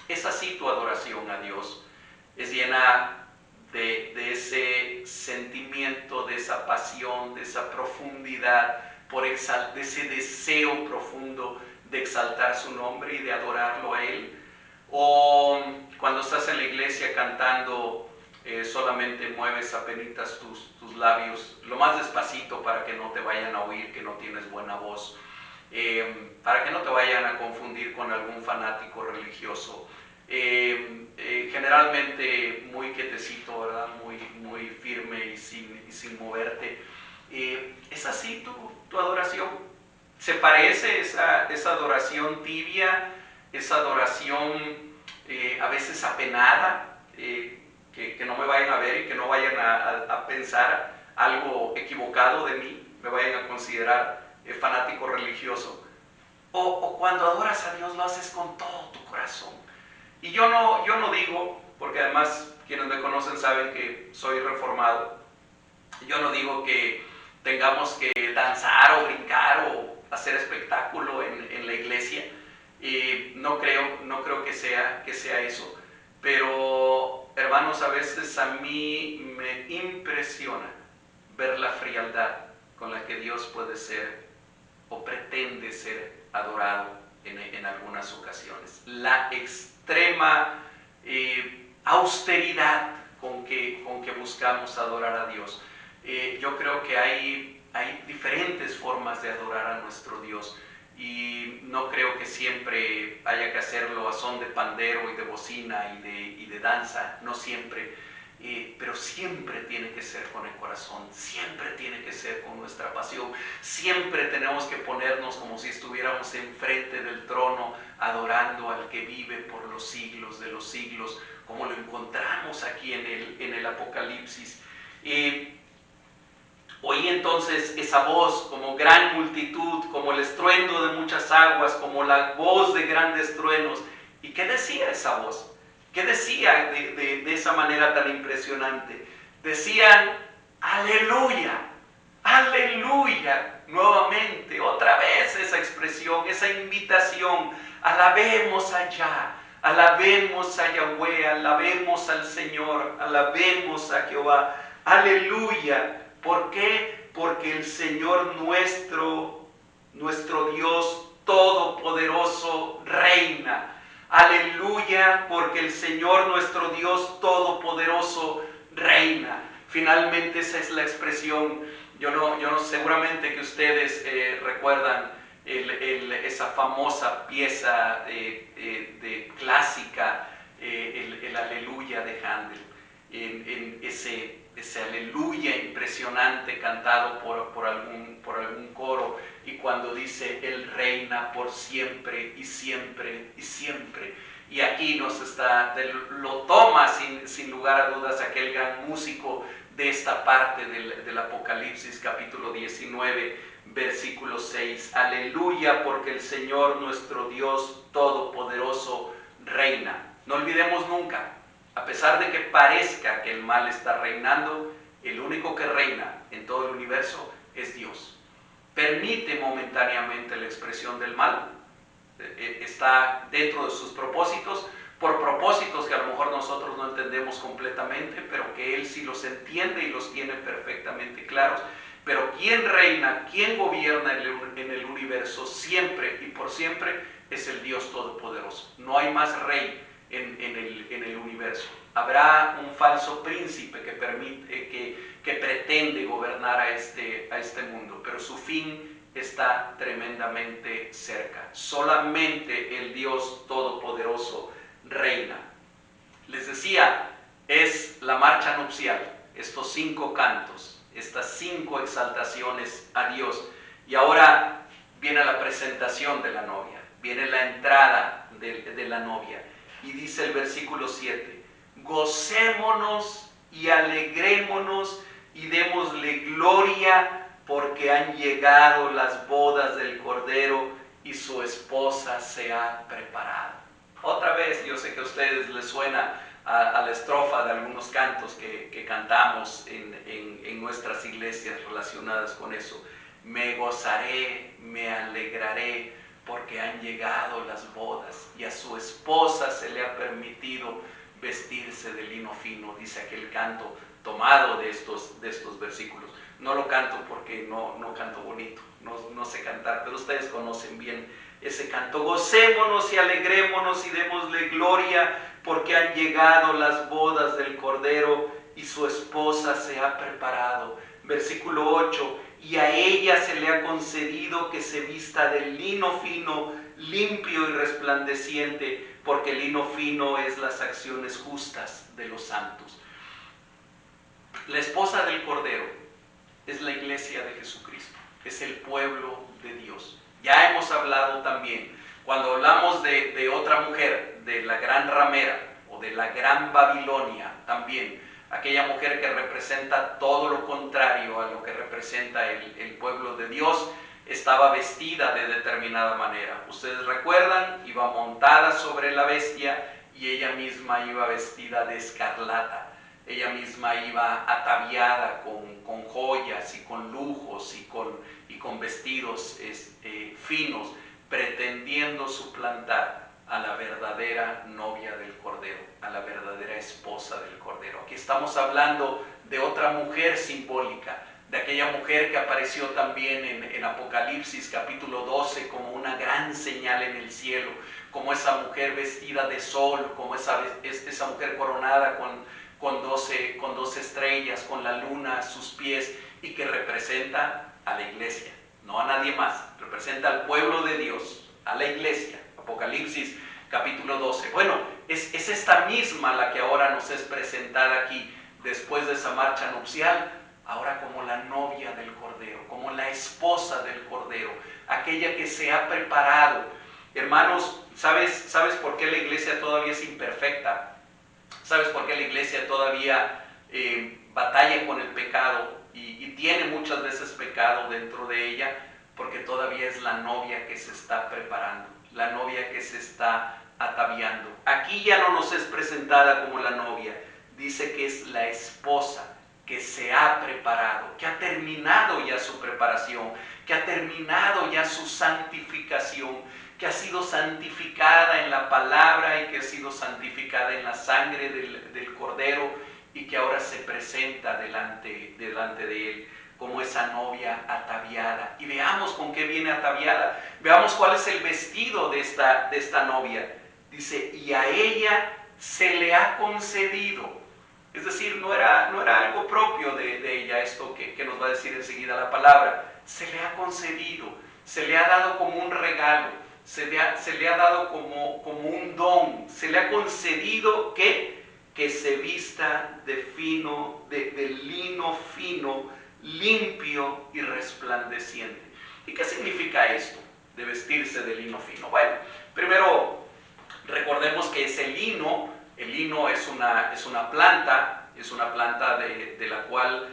Es así tu adoración a Dios, es llena de ese sentimiento, de esa pasión, de esa profundidad, de ese deseo profundo de exaltar su nombre y de adorarlo a Él. O cuando estás en la iglesia cantando, solamente mueves apenitas tus labios, lo más despacito para que no te vayan a oír que no tienes buena voz, para que no te vayan a confundir con algún fanático religioso. Generalmente muy quietecito, ¿verdad? Muy firme y sin moverte. ¿Es así tu adoración? ¿Se parece esa adoración tibia, esa adoración a veces apenada, que no me vayan a ver y que no vayan a pensar algo equivocado de mí, me vayan a considerar fanático religioso? O cuando adoras a Dios lo haces con todo tu corazón. Y yo no digo, porque además quienes me conocen saben que soy reformado, yo no digo que tengamos que danzar o brincar o hacer espectáculo en la iglesia. No creo que sea eso. Pero, hermanos, a veces a mí me impresiona ver la frialdad con la que Dios puede ser o pretende ser adorado en algunas ocasiones. La extrema austeridad con que buscamos adorar a Dios. Yo creo que hay diferentes formas de adorar a nuestro Dios y no creo que siempre haya que hacerlo a son de pandero y de bocina y de danza, no siempre, pero siempre tiene que ser con el corazón, siempre tiene que ser con nuestra pasión, siempre tenemos que ponernos como si estuviéramos enfrente del trono adorando al que vive por los siglos de los siglos, como lo encontramos aquí en el Apocalipsis. Oí entonces esa voz como gran multitud, como el estruendo de muchas aguas, como la voz de grandes truenos. ¿Y qué decía esa voz? ¿Qué decía de esa manera tan impresionante? Decían, aleluya, aleluya. Nuevamente, otra vez esa expresión, esa invitación. Alabemos allá, alabemos a Yahweh, alabemos al Señor, alabemos a Jehová. Aleluya. ¿Por qué? Porque el Señor nuestro Dios Todopoderoso reina. Aleluya, porque el Señor nuestro Dios Todopoderoso reina. Finalmente esa es la expresión. Yo no seguramente que ustedes recuerdan esa famosa pieza de clásica, el Aleluya de Handel, en ese aleluya impresionante cantado por algún coro, y cuando dice Él reina por siempre y siempre y siempre. Y aquí lo toma sin lugar a dudas aquel gran músico de esta parte del Apocalipsis capítulo 19 versículo 6. Aleluya, porque el Señor nuestro Dios Todopoderoso reina. No olvidemos nunca, a pesar de que parezca que el mal está reinando, el único que reina en todo el universo es Dios. Permite momentáneamente la expresión del mal, está dentro de sus propósitos, por propósitos que a lo mejor nosotros no entendemos completamente, pero que Él sí los entiende y los tiene perfectamente claros. Pero quien reina, quien gobierna en el universo siempre y por siempre es el Dios Todopoderoso. No hay más rey en el universo. Habrá un falso príncipe que pretende gobernar a este mundo, pero su fin está tremendamente cerca. Solamente el Dios Todopoderoso reina. Les decía, es la marcha nupcial, estos 5 cantos, estas 5 exaltaciones a Dios. Y ahora viene la presentación de la novia, viene la entrada de la novia. Y dice el versículo 7, gocémonos y alegrémonos y démosle gloria porque han llegado las bodas del Cordero y su esposa se ha preparado. Otra vez, yo sé que a ustedes les suena a la estrofa de algunos cantos que cantamos en nuestras iglesias relacionadas con eso. Me gozaré, me alegraré, porque han llegado las bodas y a su esposa se le ha permitido vestirse de lino fino, dice aquel canto tomado de estos versículos. No lo canto porque no canto bonito, no sé cantar, pero ustedes conocen bien ese canto. Gocémonos y alegrémonos y démosle gloria porque han llegado las bodas del Cordero y su esposa se ha preparado. Versículo 8, y a ella se le ha concedido que se vista de lino fino, limpio y resplandeciente, porque el lino fino es las acciones justas de los santos. La esposa del Cordero es la iglesia de Jesucristo, es el pueblo de Dios. Ya hemos hablado también, cuando hablamos de otra mujer, de la gran ramera o de la gran Babilonia también, aquella mujer que representa todo lo contrario a lo que representa el pueblo de Dios, estaba vestida de determinada manera. Ustedes recuerdan, iba montada sobre la bestia y ella misma iba vestida de escarlata. Ella misma iba ataviada con joyas y con lujos y con vestidos finos, pretendiendo suplantar a la verdadera novia del Cordero, a la verdadera esposa del Cordero. Aquí estamos hablando de otra mujer simbólica, de aquella mujer que apareció también en Apocalipsis capítulo 12 como una gran señal en el cielo, como esa mujer vestida de sol, como esa mujer coronada con 12 estrellas, con la luna a sus pies, y que representa a la iglesia, no a nadie más, representa al pueblo de Dios, a la iglesia. Apocalipsis capítulo 12. Bueno, es esta misma la que ahora nos es presentada aquí, después de esa marcha nupcial, ahora como la novia del Cordero, como la esposa del Cordero, aquella que se ha preparado. Hermanos, ¿sabes por qué la iglesia todavía es imperfecta? ¿Sabes por qué la iglesia todavía batalla con el pecado y tiene muchas veces pecado dentro de ella? Porque todavía es la novia que se está preparando, la novia que se está ataviando. Aquí ya no nos es presentada como la novia, dice que es la esposa que se ha preparado, que ha terminado ya su preparación, que ha terminado ya su santificación, que ha sido santificada en la palabra y que ha sido santificada en la sangre del Cordero y que ahora se presenta delante de Él como esa novia ataviada. Y veamos con qué viene ataviada, veamos cuál es el vestido de esta novia. Dice, y a ella se le ha concedido. Es decir, no era algo propio de ella, esto que nos va a decir enseguida la palabra. Se le ha concedido, se le ha dado como un regalo, se le ha dado como un don, se le ha concedido que se vista de lino fino, limpio y resplandeciente. ¿Y qué significa esto de vestirse de lino fino? Bueno, primero recordemos que ese lino, el lino es una planta de la cual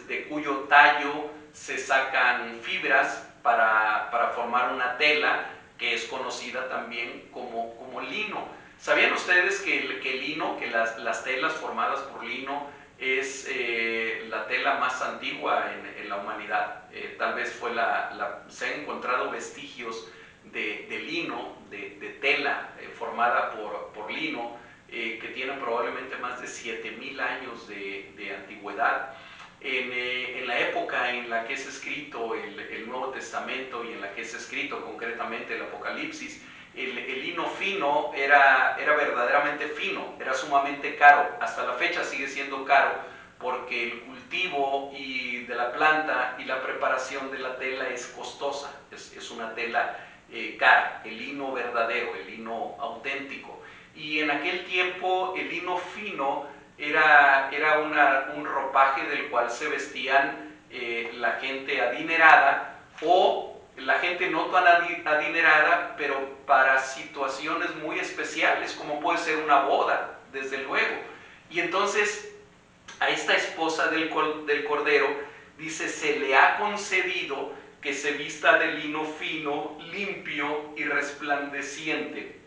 de cuyo tallo se sacan fibras para formar una tela que es conocida también como lino. ¿Sabían ustedes que el lino, que las telas formadas por lino es la tela más antigua en la humanidad? Tal vez se han encontrado vestigios de lino, de tela formada por lino, que tienen probablemente más de 7,000 años de antigüedad. En la época en la que es escrito el Nuevo Testamento y en la que es escrito concretamente el Apocalipsis, el lino fino era verdaderamente fino, era sumamente caro, hasta la fecha sigue siendo caro, porque el cultivo de la planta y la preparación de la tela es costosa, es una tela cara, el lino verdadero, el lino auténtico. Y en aquel tiempo el lino fino era un ropaje del cual se vestían la gente adinerada o la gente no tan adinerada, pero para situaciones muy especiales, como puede ser una boda, desde luego. Y entonces a esta esposa del Cordero, dice, se le ha concedido que se vista de lino fino, limpio y resplandeciente.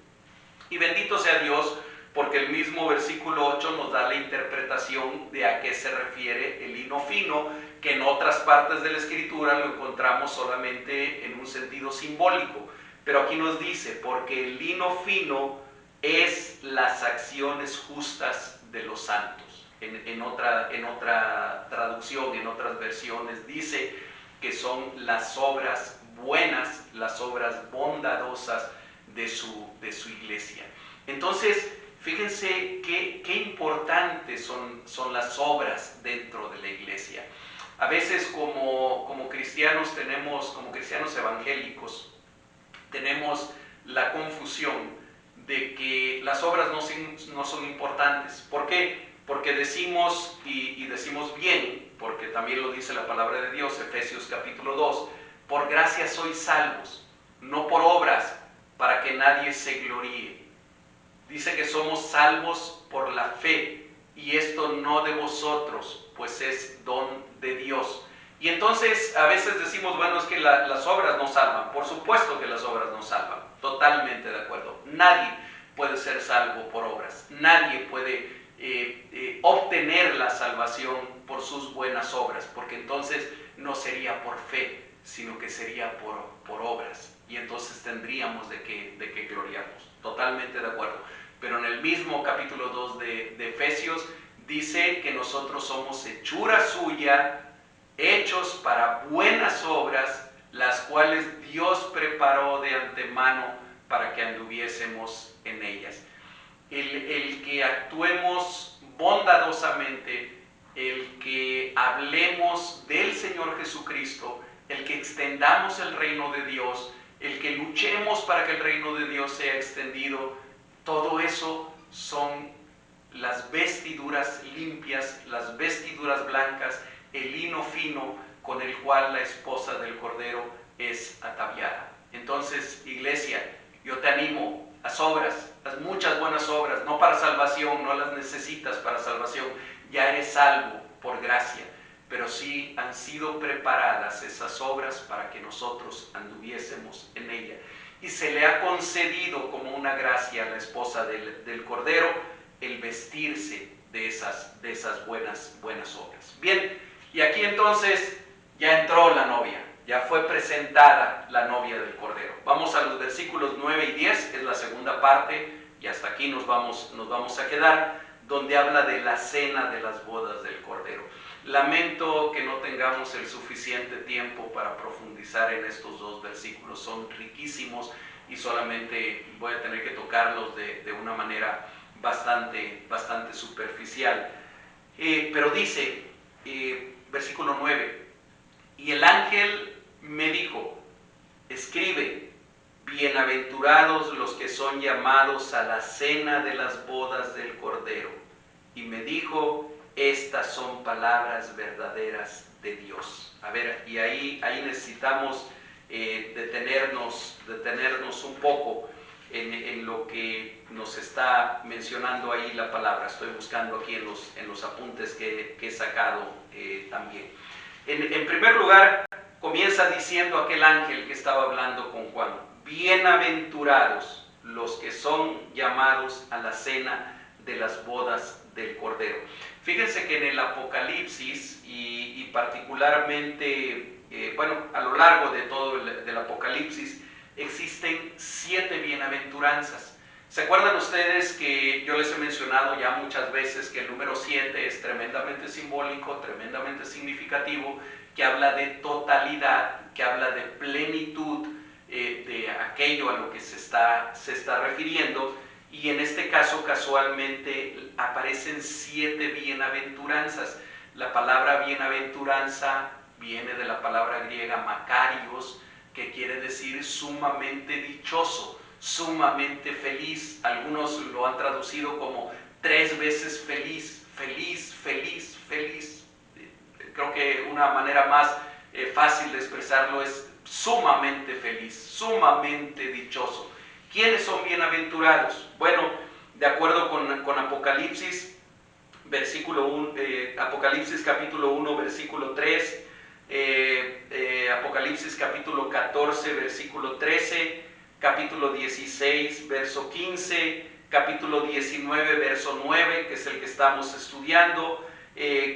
Y bendito sea Dios, porque el mismo versículo 8 nos da la interpretación de a qué se refiere el lino fino, que en otras partes de la Escritura lo encontramos solamente en un sentido simbólico. Pero aquí nos dice, porque el lino fino es las acciones justas de los santos. En otra traducción, en otras versiones, dice que son las obras buenas, las obras bondadosas de su iglesia. Entonces, fíjense qué importantes son las obras dentro de la iglesia. A veces como cristianos como cristianos evangélicos, tenemos la confusión de que las obras no son importantes. ¿Por qué? Porque decimos, y decimos bien, porque también lo dice la palabra de Dios, Efesios capítulo 2, por gracia sois salvos, no por obras, para que nadie se gloríe. Dice que somos salvos por la fe, y esto no de vosotros, pues es don de Dios. Y entonces a veces decimos, bueno, es que las obras no salvan. Por supuesto que las obras no salvan, totalmente de acuerdo. Nadie puede ser salvo por obras, nadie puede obtener la salvación por sus buenas obras, porque entonces no sería por fe, sino que sería por obras, y entonces tendríamos de qué gloriarnos. Totalmente de acuerdo. Pero en el mismo capítulo 2 de Efesios dice que nosotros somos hechura suya, hechos para buenas obras, las cuales Dios preparó de antemano para que anduviésemos en ellas. El que actuemos bondadosamente, el que hablemos del Señor Jesucristo, el que extendamos el reino de Dios, el que luchemos para que el reino de Dios sea extendido, todo eso son las vestiduras limpias, las vestiduras blancas, el lino fino con el cual la esposa del Cordero es ataviada. Entonces, iglesia, yo te animo, haz obras, haz muchas buenas obras, no para salvación, no las necesitas para salvación, ya eres salvo por gracia, pero sí han sido preparadas esas obras para que nosotros anduviésemos en ella. Y se le ha concedido como una gracia a la esposa del Cordero el vestirse de esas buenas obras. Bien, y aquí entonces ya entró la novia, ya fue presentada la novia del Cordero. Vamos a los versículos 9 y 10, es la segunda parte, y hasta aquí nos vamos a quedar, donde habla de la cena de las bodas del Cordero. Lamento que no tengamos el suficiente tiempo para profundizar en estos dos versículos, son riquísimos y solamente voy a tener que tocarlos de una manera bastante superficial. Pero dice, versículo 9, y el ángel me dijo, escribe, bienaventurados los que son llamados a la cena de las bodas del Cordero. Y me dijo, estas son palabras verdaderas de Dios. A ver, y ahí necesitamos detenernos un poco en lo que nos está mencionando ahí la palabra. Estoy buscando aquí en los apuntes que he sacado también. En primer lugar, comienza diciendo aquel ángel que estaba hablando con Juan, bienaventurados los que son llamados a la cena de las bodas del Cordero. Fíjense que en el Apocalipsis y particularmente, a lo largo de todo el Apocalipsis, existen 7 bienaventuranzas. ¿Se acuerdan ustedes que yo les he mencionado ya muchas veces que el número 7 es tremendamente simbólico, tremendamente significativo, que habla de totalidad, que habla de plenitud de aquello a lo que se está refiriendo? Y en este caso, casualmente, aparecen 7 bienaventuranzas. La palabra bienaventuranza viene de la palabra griega makarios, que quiere decir sumamente dichoso, sumamente feliz. Algunos lo han traducido como 3 veces feliz, feliz, feliz, feliz. Creo que una manera más fácil de expresarlo es sumamente feliz, sumamente dichoso. ¿Quiénes son bienaventurados? Bueno, de acuerdo con Apocalipsis, Apocalipsis capítulo 1, versículo 3, Apocalipsis capítulo 14, versículo 13, capítulo 16, verso 15, capítulo 19, verso 9, que es el que estamos estudiando,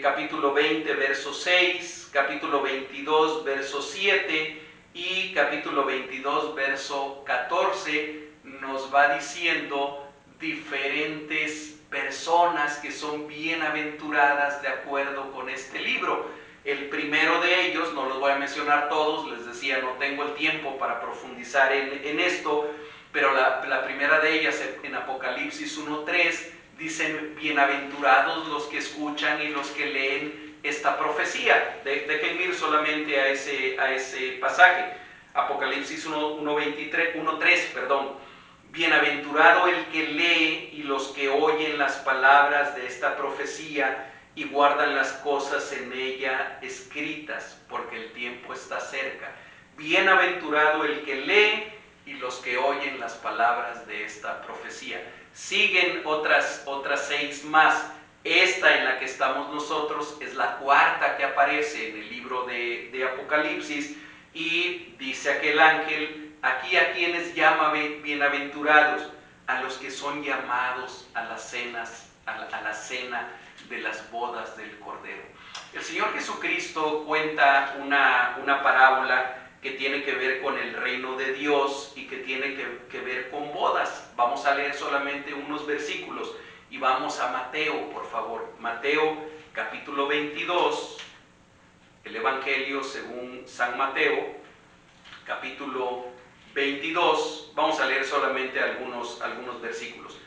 capítulo 20, verso 6, capítulo 22, verso 7 y capítulo 22, verso 14, nos va diciendo diferentes personas que son bienaventuradas de acuerdo con este libro. El primero de ellos, no los voy a mencionar todos, les decía, no tengo el tiempo para profundizar en esto, pero la primera de ellas en Apocalipsis 1:3 dicen: bienaventurados los que escuchan y los que leen esta profecía. Dejen ir solamente a ese pasaje. Apocalipsis 1:3, perdón. Bienaventurado el que lee y los que oyen las palabras de esta profecía y guardan las cosas en ella escritas, porque el tiempo está cerca. Bienaventurado el que lee y los que oyen las palabras de esta profecía. Siguen otras 6 más. Esta en la que estamos nosotros es la cuarta que aparece en el libro de Apocalipsis, y dice aquel ángel: aquí a quienes llama bienaventurados, a los que son llamados a la cena de las bodas del Cordero. El Señor Jesucristo cuenta una parábola que tiene que ver con el reino de Dios y que tiene que ver con bodas. Vamos a leer solamente unos versículos y vamos a Mateo, por favor. Mateo capítulo 22, el Evangelio según San Mateo, capítulo 22, vamos a leer solamente algunos versículos.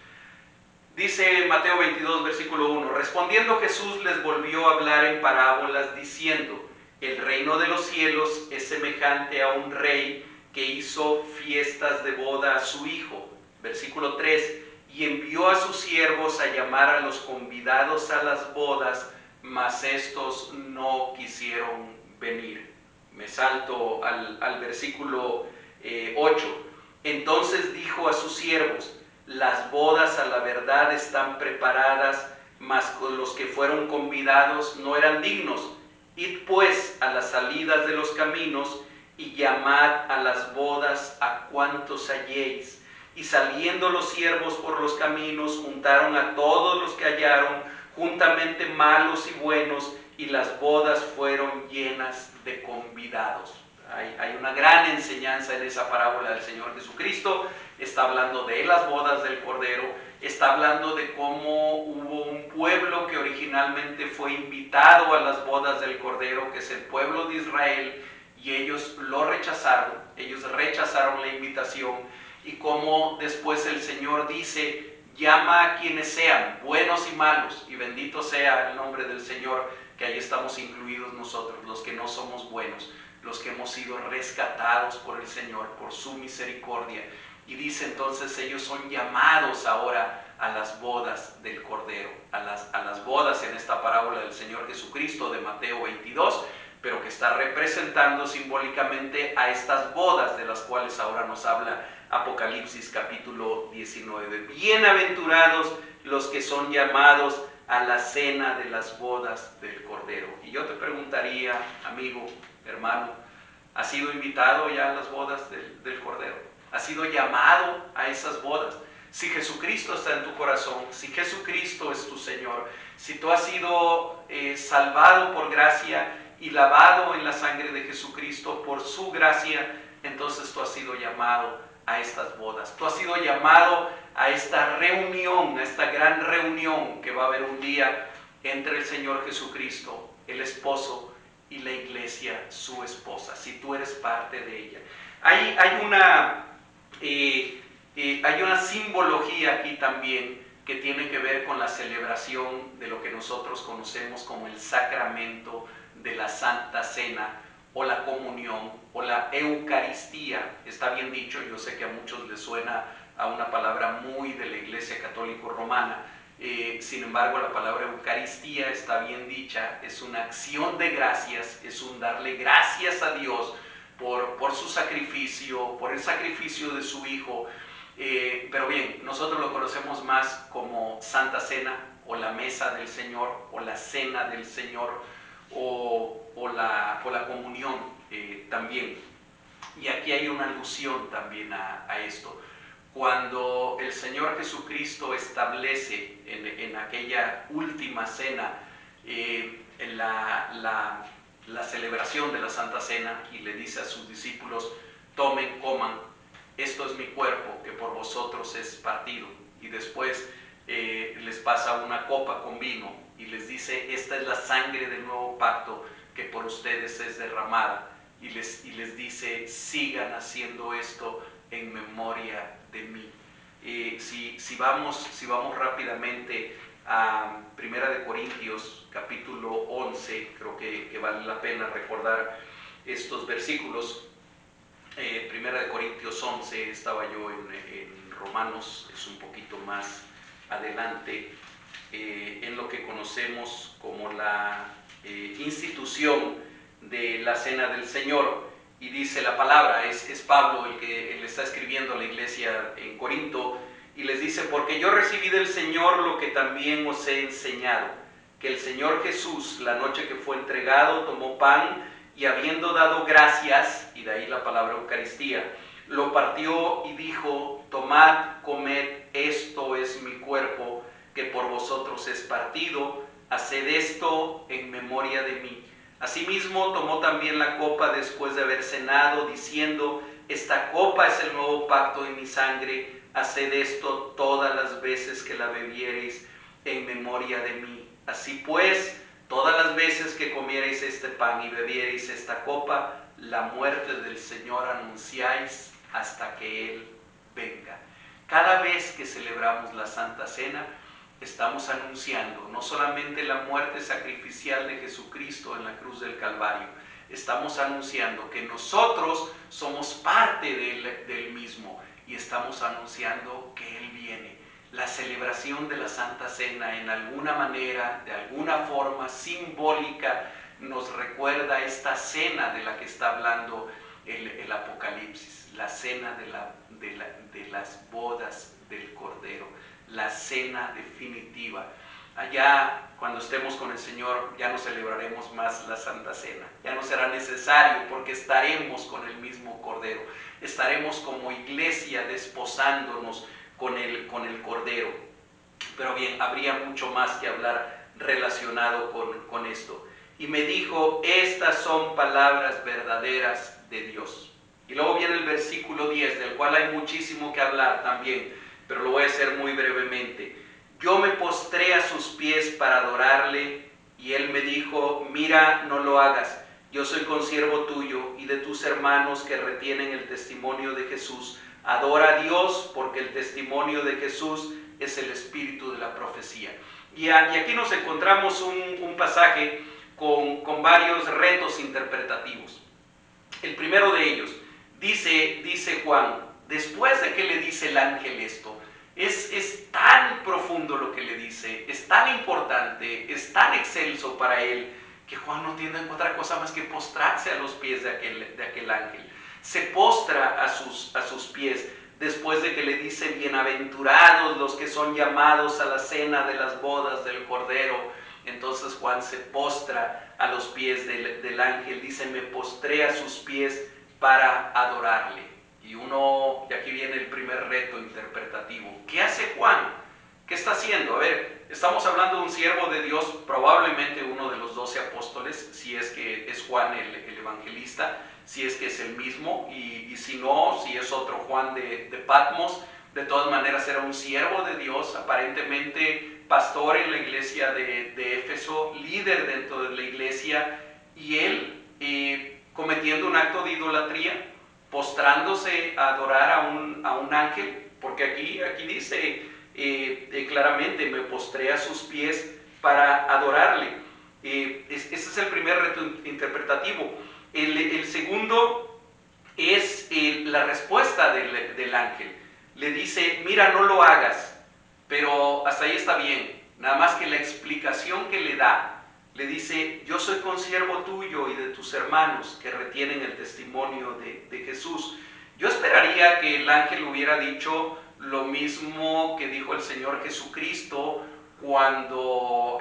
Dice Mateo 22, versículo 1: respondiendo Jesús les volvió a hablar en parábolas diciendo: el reino de los cielos es semejante a un rey que hizo fiestas de boda a su hijo. Versículo 3: y envió a sus siervos a llamar a los convidados a las bodas, mas estos no quisieron venir. Me salto al versículo 8. Entonces dijo a sus siervos: las bodas a la verdad están preparadas, mas los que fueron convidados no eran dignos. Id pues a las salidas de los caminos y llamad a las bodas a cuantos halléis. Y saliendo los siervos por los caminos, juntaron a todos los que hallaron, juntamente malos y buenos, y las bodas fueron llenas de convidados. Hay una gran enseñanza en esa parábola del Señor Jesucristo. Está hablando de las bodas del Cordero, está hablando de cómo hubo un pueblo que originalmente fue invitado a las bodas del Cordero, que es el pueblo de Israel, y ellos lo rechazaron, ellos rechazaron la invitación, y cómo después el Señor dice: llama a quienes sean, buenos y malos, y bendito sea el nombre del Señor, que ahí estamos incluidos nosotros, los que no somos buenos, los que hemos sido rescatados por el Señor, por su misericordia. Y dice entonces: ellos son llamados ahora a las bodas del Cordero, a las bodas en esta parábola del Señor Jesucristo de Mateo 22, pero que está representando simbólicamente a estas bodas de las cuales ahora nos habla Apocalipsis capítulo 19. Bienaventurados los que son llamados a la cena de las bodas del Cordero. Y yo te preguntaría, amigo, hermano, ¿has sido invitado ya a las bodas del Cordero? ¿Has sido llamado a esas bodas? Si Jesucristo está en tu corazón, si Jesucristo es tu Señor, si tú has sido salvado por gracia y lavado en la sangre de Jesucristo por su gracia, entonces tú has sido llamado a estas bodas. Tú has sido llamado a esta reunión, a esta gran reunión que va a haber un día entre el Señor Jesucristo, el esposo, y la iglesia, su esposa, si tú eres parte de ella. Hay una simbología aquí también que tiene que ver con la celebración de lo que nosotros conocemos como el sacramento de la Santa Cena, o la comunión, o la Eucaristía. Está bien dicho, yo sé que a muchos les suena a una palabra muy de la Iglesia Católica Romana, sin embargo la palabra Eucaristía está bien dicha, es una acción de gracias, es un darle gracias a Dios por su sacrificio, por el sacrificio de su Hijo. Pero bien, nosotros lo conocemos más como Santa Cena, o la mesa del Señor, o la cena del Señor, o la comunión también. Y aquí hay una alusión también a esto. Cuando el Señor Jesucristo establece en aquella última cena la celebración de la Santa Cena, y le dice a sus discípulos: tomen, coman, esto es mi cuerpo que por vosotros es partido. Y después les pasa una copa con vino y les dice: esta es la sangre del nuevo pacto que por ustedes es derramada. Y les dice: sigan haciendo esto en memoria de mí. Si vamos rápidamente a 1 Corintios capítulo 11, creo que vale la pena recordar estos versículos. 1 Corintios 11, estaba yo en Romanos, es un poquito más adelante, en lo que conocemos como la institución de la Cena del Señor. Y dice la palabra, es Pablo el que le está escribiendo a la iglesia en Corinto, y les dice: porque yo recibí del Señor lo que también os he enseñado, que el Señor Jesús, la noche que fue entregado, tomó pan, y habiendo dado gracias, y de ahí la palabra Eucaristía, lo partió y dijo: tomad, comed, esto es mi cuerpo que por vosotros es partido, haced esto en memoria de mí. Asimismo tomó también la copa después de haber cenado, diciendo: esta copa es el nuevo pacto en mi sangre, haced esto todas las veces que la bebiereis en memoria de mí. Así pues, todas las veces que comiereis este pan y bebiereis esta copa, la muerte del Señor anunciáis hasta que Él venga. Cada vez que celebramos la Santa Cena, estamos anunciando no solamente la muerte sacrificial de Jesucristo en la cruz del Calvario, estamos anunciando que nosotros somos parte del mismo, y estamos anunciando que Él viene. La celebración de la Santa Cena, en alguna manera, de alguna forma simbólica, nos recuerda esta cena de la que está hablando el Apocalipsis, la cena de las bodas del Cordero, la cena definitiva. Allá, cuando estemos con el Señor, ya no celebraremos más la Santa Cena, ya no será necesario, porque estaremos con el mismo Cordero, estaremos como iglesia desposándonos con el Cordero. Pero bien, habría mucho más que hablar relacionado con esto. Y me dijo: estas son palabras verdaderas de Dios. Y luego viene el versículo 10, del cual hay muchísimo que hablar también, pero lo voy a hacer muy brevemente. Yo me postré a sus pies para adorarle, y él me dijo: mira, no lo hagas. Yo soy consiervo tuyo y de tus hermanos que retienen el testimonio de Jesús. Adora a Dios, porque el testimonio de Jesús es el espíritu de la profecía. Y aquí nos encontramos un pasaje con varios retos interpretativos. El primero de ellos, dice Juan, después de que le dice el ángel esto, es tan profundo lo que le dice, es tan importante, es tan excelso para él, que Juan no tiene otra cosa más que postrarse a los pies de aquel ángel. Se postra a sus pies después de que le dice: bienaventurados los que son llamados a la cena de las bodas del Cordero. Entonces Juan se postra a los pies del ángel, dice: me postré a sus pies para adorarle. Y aquí viene el primer reto interpretativo. ¿Qué hace Juan? ¿Qué está haciendo? A ver, estamos hablando de un siervo de Dios, probablemente uno de los 12 apóstoles, si es que es Juan el evangelista, si es que es el mismo, y si no, si es otro Juan de Patmos. De todas maneras era un siervo de Dios, aparentemente pastor en la iglesia de Éfeso, líder dentro de la iglesia, y él cometiendo un acto de idolatría, postrándose a adorar a un ángel, porque aquí dice: claramente me postré a sus pies para adorarle. Ese es el primer reto interpretativo. El segundo es la respuesta del ángel. Le dice, mira, no lo hagas, pero hasta ahí está bien. Nada más que la explicación que le da, le dice, yo soy consiervo tuyo y de tus hermanos que retienen el testimonio de Jesús. Yo esperaría que el ángel hubiera dicho lo mismo que dijo el Señor Jesucristo cuando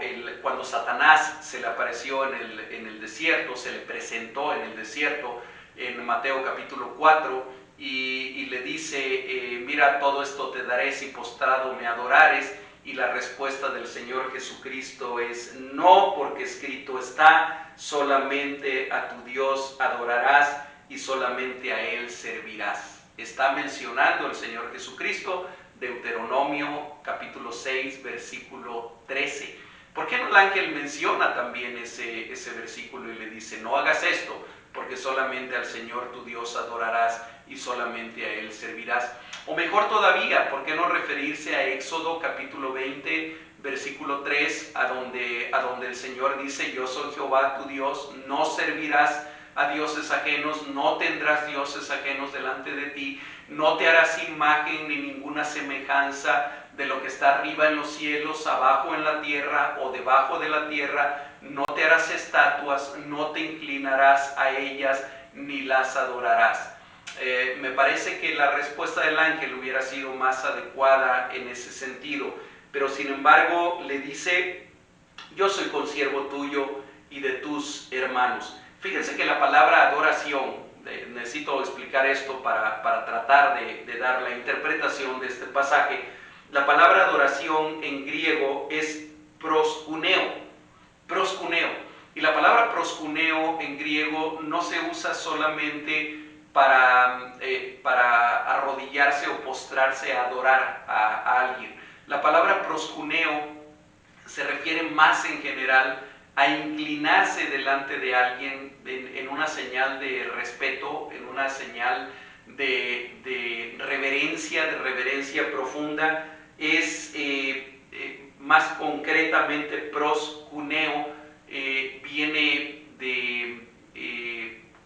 Satanás se le apareció en el desierto, se le presentó en el desierto, en Mateo capítulo 4, y le dice, mira, todo esto te daré si postrado me adorares. Y la respuesta del Señor Jesucristo es, no, porque escrito está, solamente a tu Dios adorarás y solamente a Él servirás. Está mencionando el Señor Jesucristo, Deuteronomio capítulo 6, versículo 13. ¿Por qué no el ángel menciona también ese versículo y le dice, no hagas esto, porque solamente al Señor tu Dios adorarás y solamente a Él servirás? O mejor todavía, ¿por qué no referirse a Éxodo capítulo 20, versículo 3, a donde el Señor dice, yo soy Jehová tu Dios, no servirás a dioses ajenos, no tendrás dioses ajenos delante de ti, no te harás imagen ni ninguna semejanza de lo que está arriba en los cielos, abajo en la tierra o debajo de la tierra, no te harás estatuas, no te inclinarás a ellas ni las adorarás. Me parece que la respuesta del ángel hubiera sido más adecuada en ese sentido, pero sin embargo le dice, yo soy consiervo tuyo y de tus hermanos. Fíjense que la palabra adoración, necesito explicar esto para tratar de dar la interpretación de este pasaje. La palabra adoración en griego es proskuneo, y la palabra proskuneo en griego no se usa solamente para arrodillarse o postrarse a adorar a alguien. La palabra proskuneo se refiere más en general a inclinarse delante de alguien en una señal de respeto, en una señal de reverencia profunda. Es más concretamente proskuneo, viene de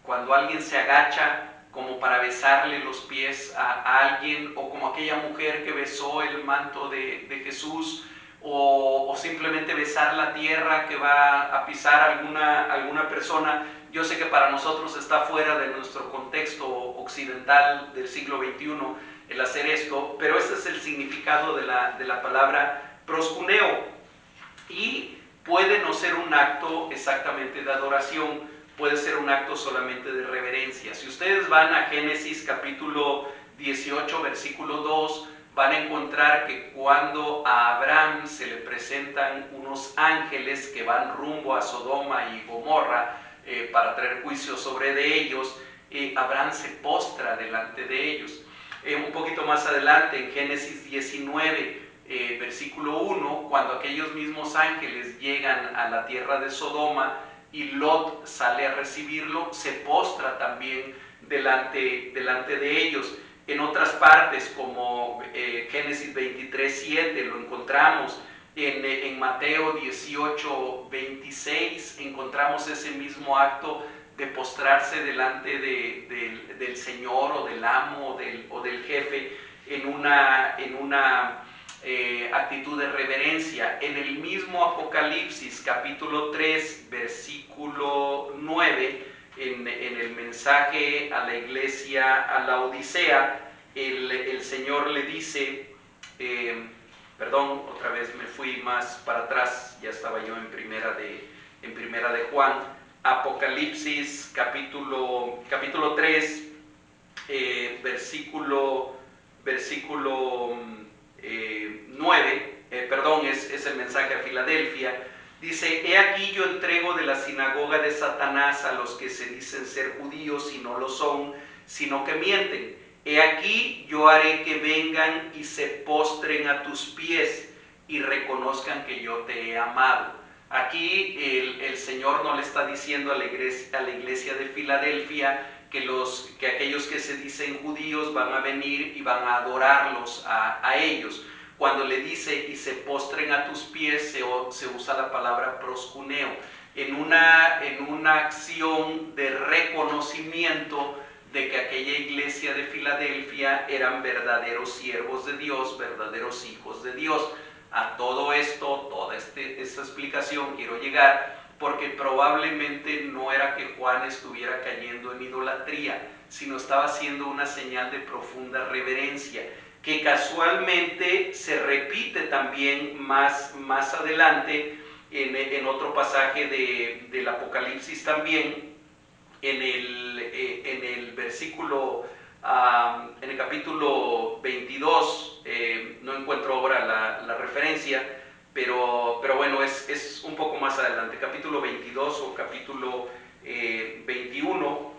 cuando alguien se agacha como para besarle los pies a alguien, o como aquella mujer que besó el manto de Jesús, o simplemente besar la tierra que va a pisar alguna persona. Yo sé que para nosotros está fuera de nuestro contexto occidental del siglo XXI el hacer esto, pero este es el significado de la palabra proskuneo, y puede no ser un acto exactamente de adoración, puede ser un acto solamente de reverencia. Si ustedes van a Génesis capítulo 18, versículo 2, van a encontrar que cuando a Abraham se le presentan unos ángeles que van rumbo a Sodoma y Gomorra para traer juicio sobre de ellos, Abraham se postra delante de ellos. Un poquito más adelante, en Génesis 19, versículo 1, cuando aquellos mismos ángeles llegan a la tierra de Sodoma y Lot sale a recibirlo, se postra también delante de ellos. En otras partes, como Génesis 23, 7, lo encontramos. En Mateo 18, 26, encontramos ese mismo acto de postrarse delante del Señor o del amo o del jefe en una actitud de reverencia. En el mismo Apocalipsis capítulo 3 versículo 9, en el mensaje a la iglesia, a la Odisea, el Señor le dice, perdón, otra vez me fui más para atrás, ya estaba yo en primera de Juan. Apocalipsis capítulo 3 versículo 9, es el mensaje a Filadelfia. Dice, he aquí yo entrego de la sinagoga de Satanás a los que se dicen ser judíos y no lo son, sino que mienten. He aquí yo haré que vengan y se postren a tus pies y reconozcan que yo te he amado. Aquí el Señor no le está diciendo a la iglesia de Filadelfia que aquellos que se dicen judíos van a venir y van a adorarlos a ellos. cuando le dice y se postren a tus pies, se usa la palabra proscuneo, en una acción de reconocimiento de que aquella iglesia de Filadelfia eran verdaderos siervos de Dios, verdaderos hijos de Dios. A todo esto, toda esta explicación quiero llegar, porque probablemente no era que Juan estuviera cayendo en idolatría, sino estaba haciendo una señal de profunda reverencia, que casualmente se repite también más adelante en otro pasaje del Apocalipsis también, en el versículo, en el capítulo 22, no encuentro ahora la referencia, pero bueno, es un poco más adelante, capítulo 22 o capítulo 21,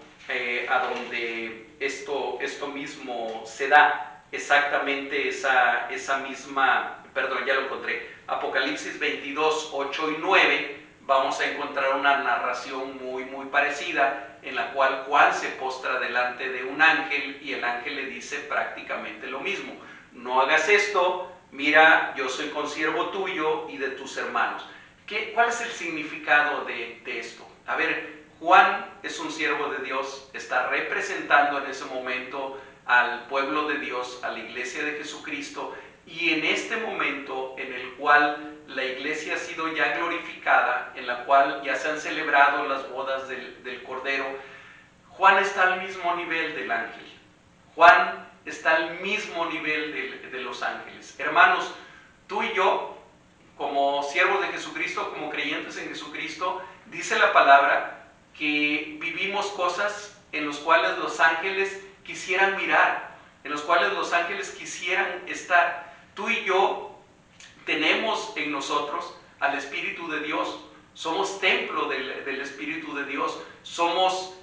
a donde esto mismo se da, exactamente esa misma, perdón, ya lo encontré, Apocalipsis 22, 8 y 9, vamos a encontrar una narración muy parecida, en la cual Juan se postra delante de un ángel y el ángel le dice prácticamente lo mismo: no hagas esto, mira, yo soy consiervo tuyo y de tus hermanos. ¿Cuál es el significado de esto? A ver, Juan es un siervo de Dios, está representando en ese momento al pueblo de Dios, a la iglesia de Jesucristo, y en este momento en el cual la iglesia ha sido ya glorificada, en la cual ya se han celebrado las bodas del Cordero, Juan está al mismo nivel del ángel. Juan está al mismo nivel de los ángeles. Hermanos, tú y yo, como siervos de Jesucristo, como creyentes en Jesucristo, dice la palabra que vivimos cosas en las cuales los ángeles quisieran mirar, en los cuales los ángeles quisieran estar. Tú y yo tenemos en nosotros al Espíritu de Dios, somos templo del Espíritu de Dios, somos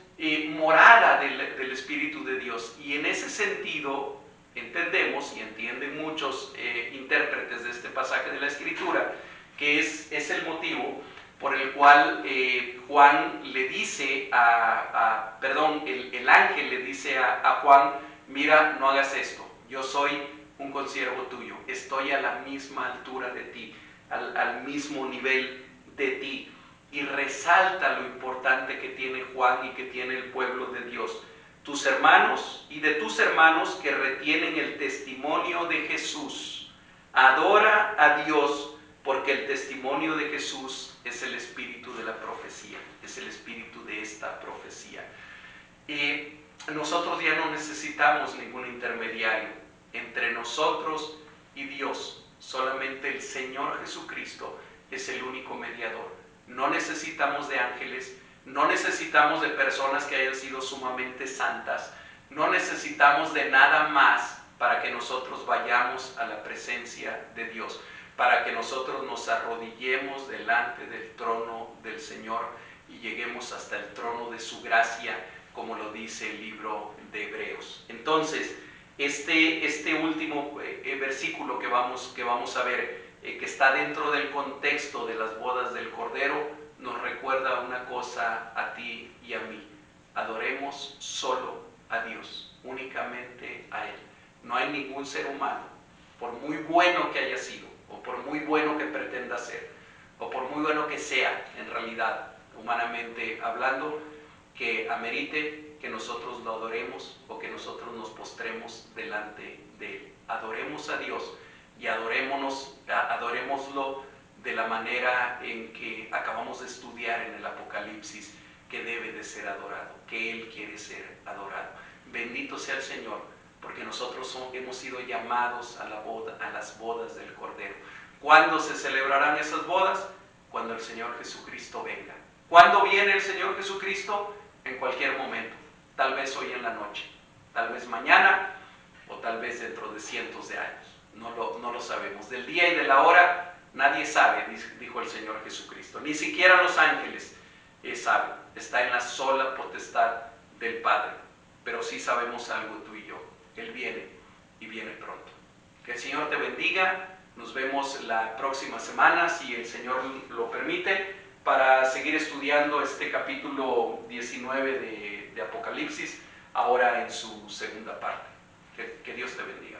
morada del Espíritu de Dios, y en ese sentido entendemos y entienden muchos intérpretes de este pasaje de la Escritura que es el motivo por el cual Juan le dice el ángel le dice a Juan: mira, no hagas esto, yo soy un consiervo tuyo, estoy a la misma altura de ti, al mismo nivel de ti. Y resalta lo importante que tiene Juan y que tiene el pueblo de Dios. Tus hermanos y de tus hermanos que retienen el testimonio de Jesús. Adora a Dios, porque el testimonio de Jesús es el espíritu de la profecía, es el espíritu de esta profecía. Nosotros ya no necesitamos ningún intermediario entre nosotros y Dios. Solamente el Señor Jesucristo es el único mediador. No necesitamos de ángeles, no necesitamos de personas que hayan sido sumamente santas, no necesitamos de nada más para que nosotros vayamos a la presencia de Dios, para que nosotros nos arrodillemos delante del trono del Señor y lleguemos hasta el trono de su gracia, como lo dice el libro de Hebreos. Entonces, este último versículo que vamos a ver, que está dentro del contexto de las bodas del Cordero, nos recuerda una cosa a ti y a mí: adoremos solo a Dios, únicamente a Él. No hay ningún ser humano, por muy bueno que haya sido, o por muy bueno que pretenda ser, o por muy bueno que sea en realidad, humanamente hablando, que amerite que nosotros lo adoremos o que nosotros nos postremos delante de Él. Adoremos a Dios y adorémoslo de la manera en que acabamos de estudiar en el Apocalipsis, que debe de ser adorado, que Él quiere ser adorado. Bendito sea el Señor, porque nosotros hemos sido llamados a las bodas del Cordero. ¿Cuándo se celebrarán esas bodas? Cuando el Señor Jesucristo venga. ¿Cuándo viene el Señor Jesucristo? En cualquier momento, tal vez hoy en la noche, tal vez mañana, o tal vez dentro de cientos de años. No lo sabemos. Del día y de la hora nadie sabe, dijo el Señor Jesucristo. Ni siquiera los ángeles saben. Está en la sola potestad del Padre. Pero sí sabemos algo tú y yo: Él viene, y viene pronto. Que el Señor te bendiga. Nos vemos la próxima semana, si el Señor lo permite, para seguir estudiando este capítulo 19 de Apocalipsis, ahora en su segunda parte. Que Dios te bendiga.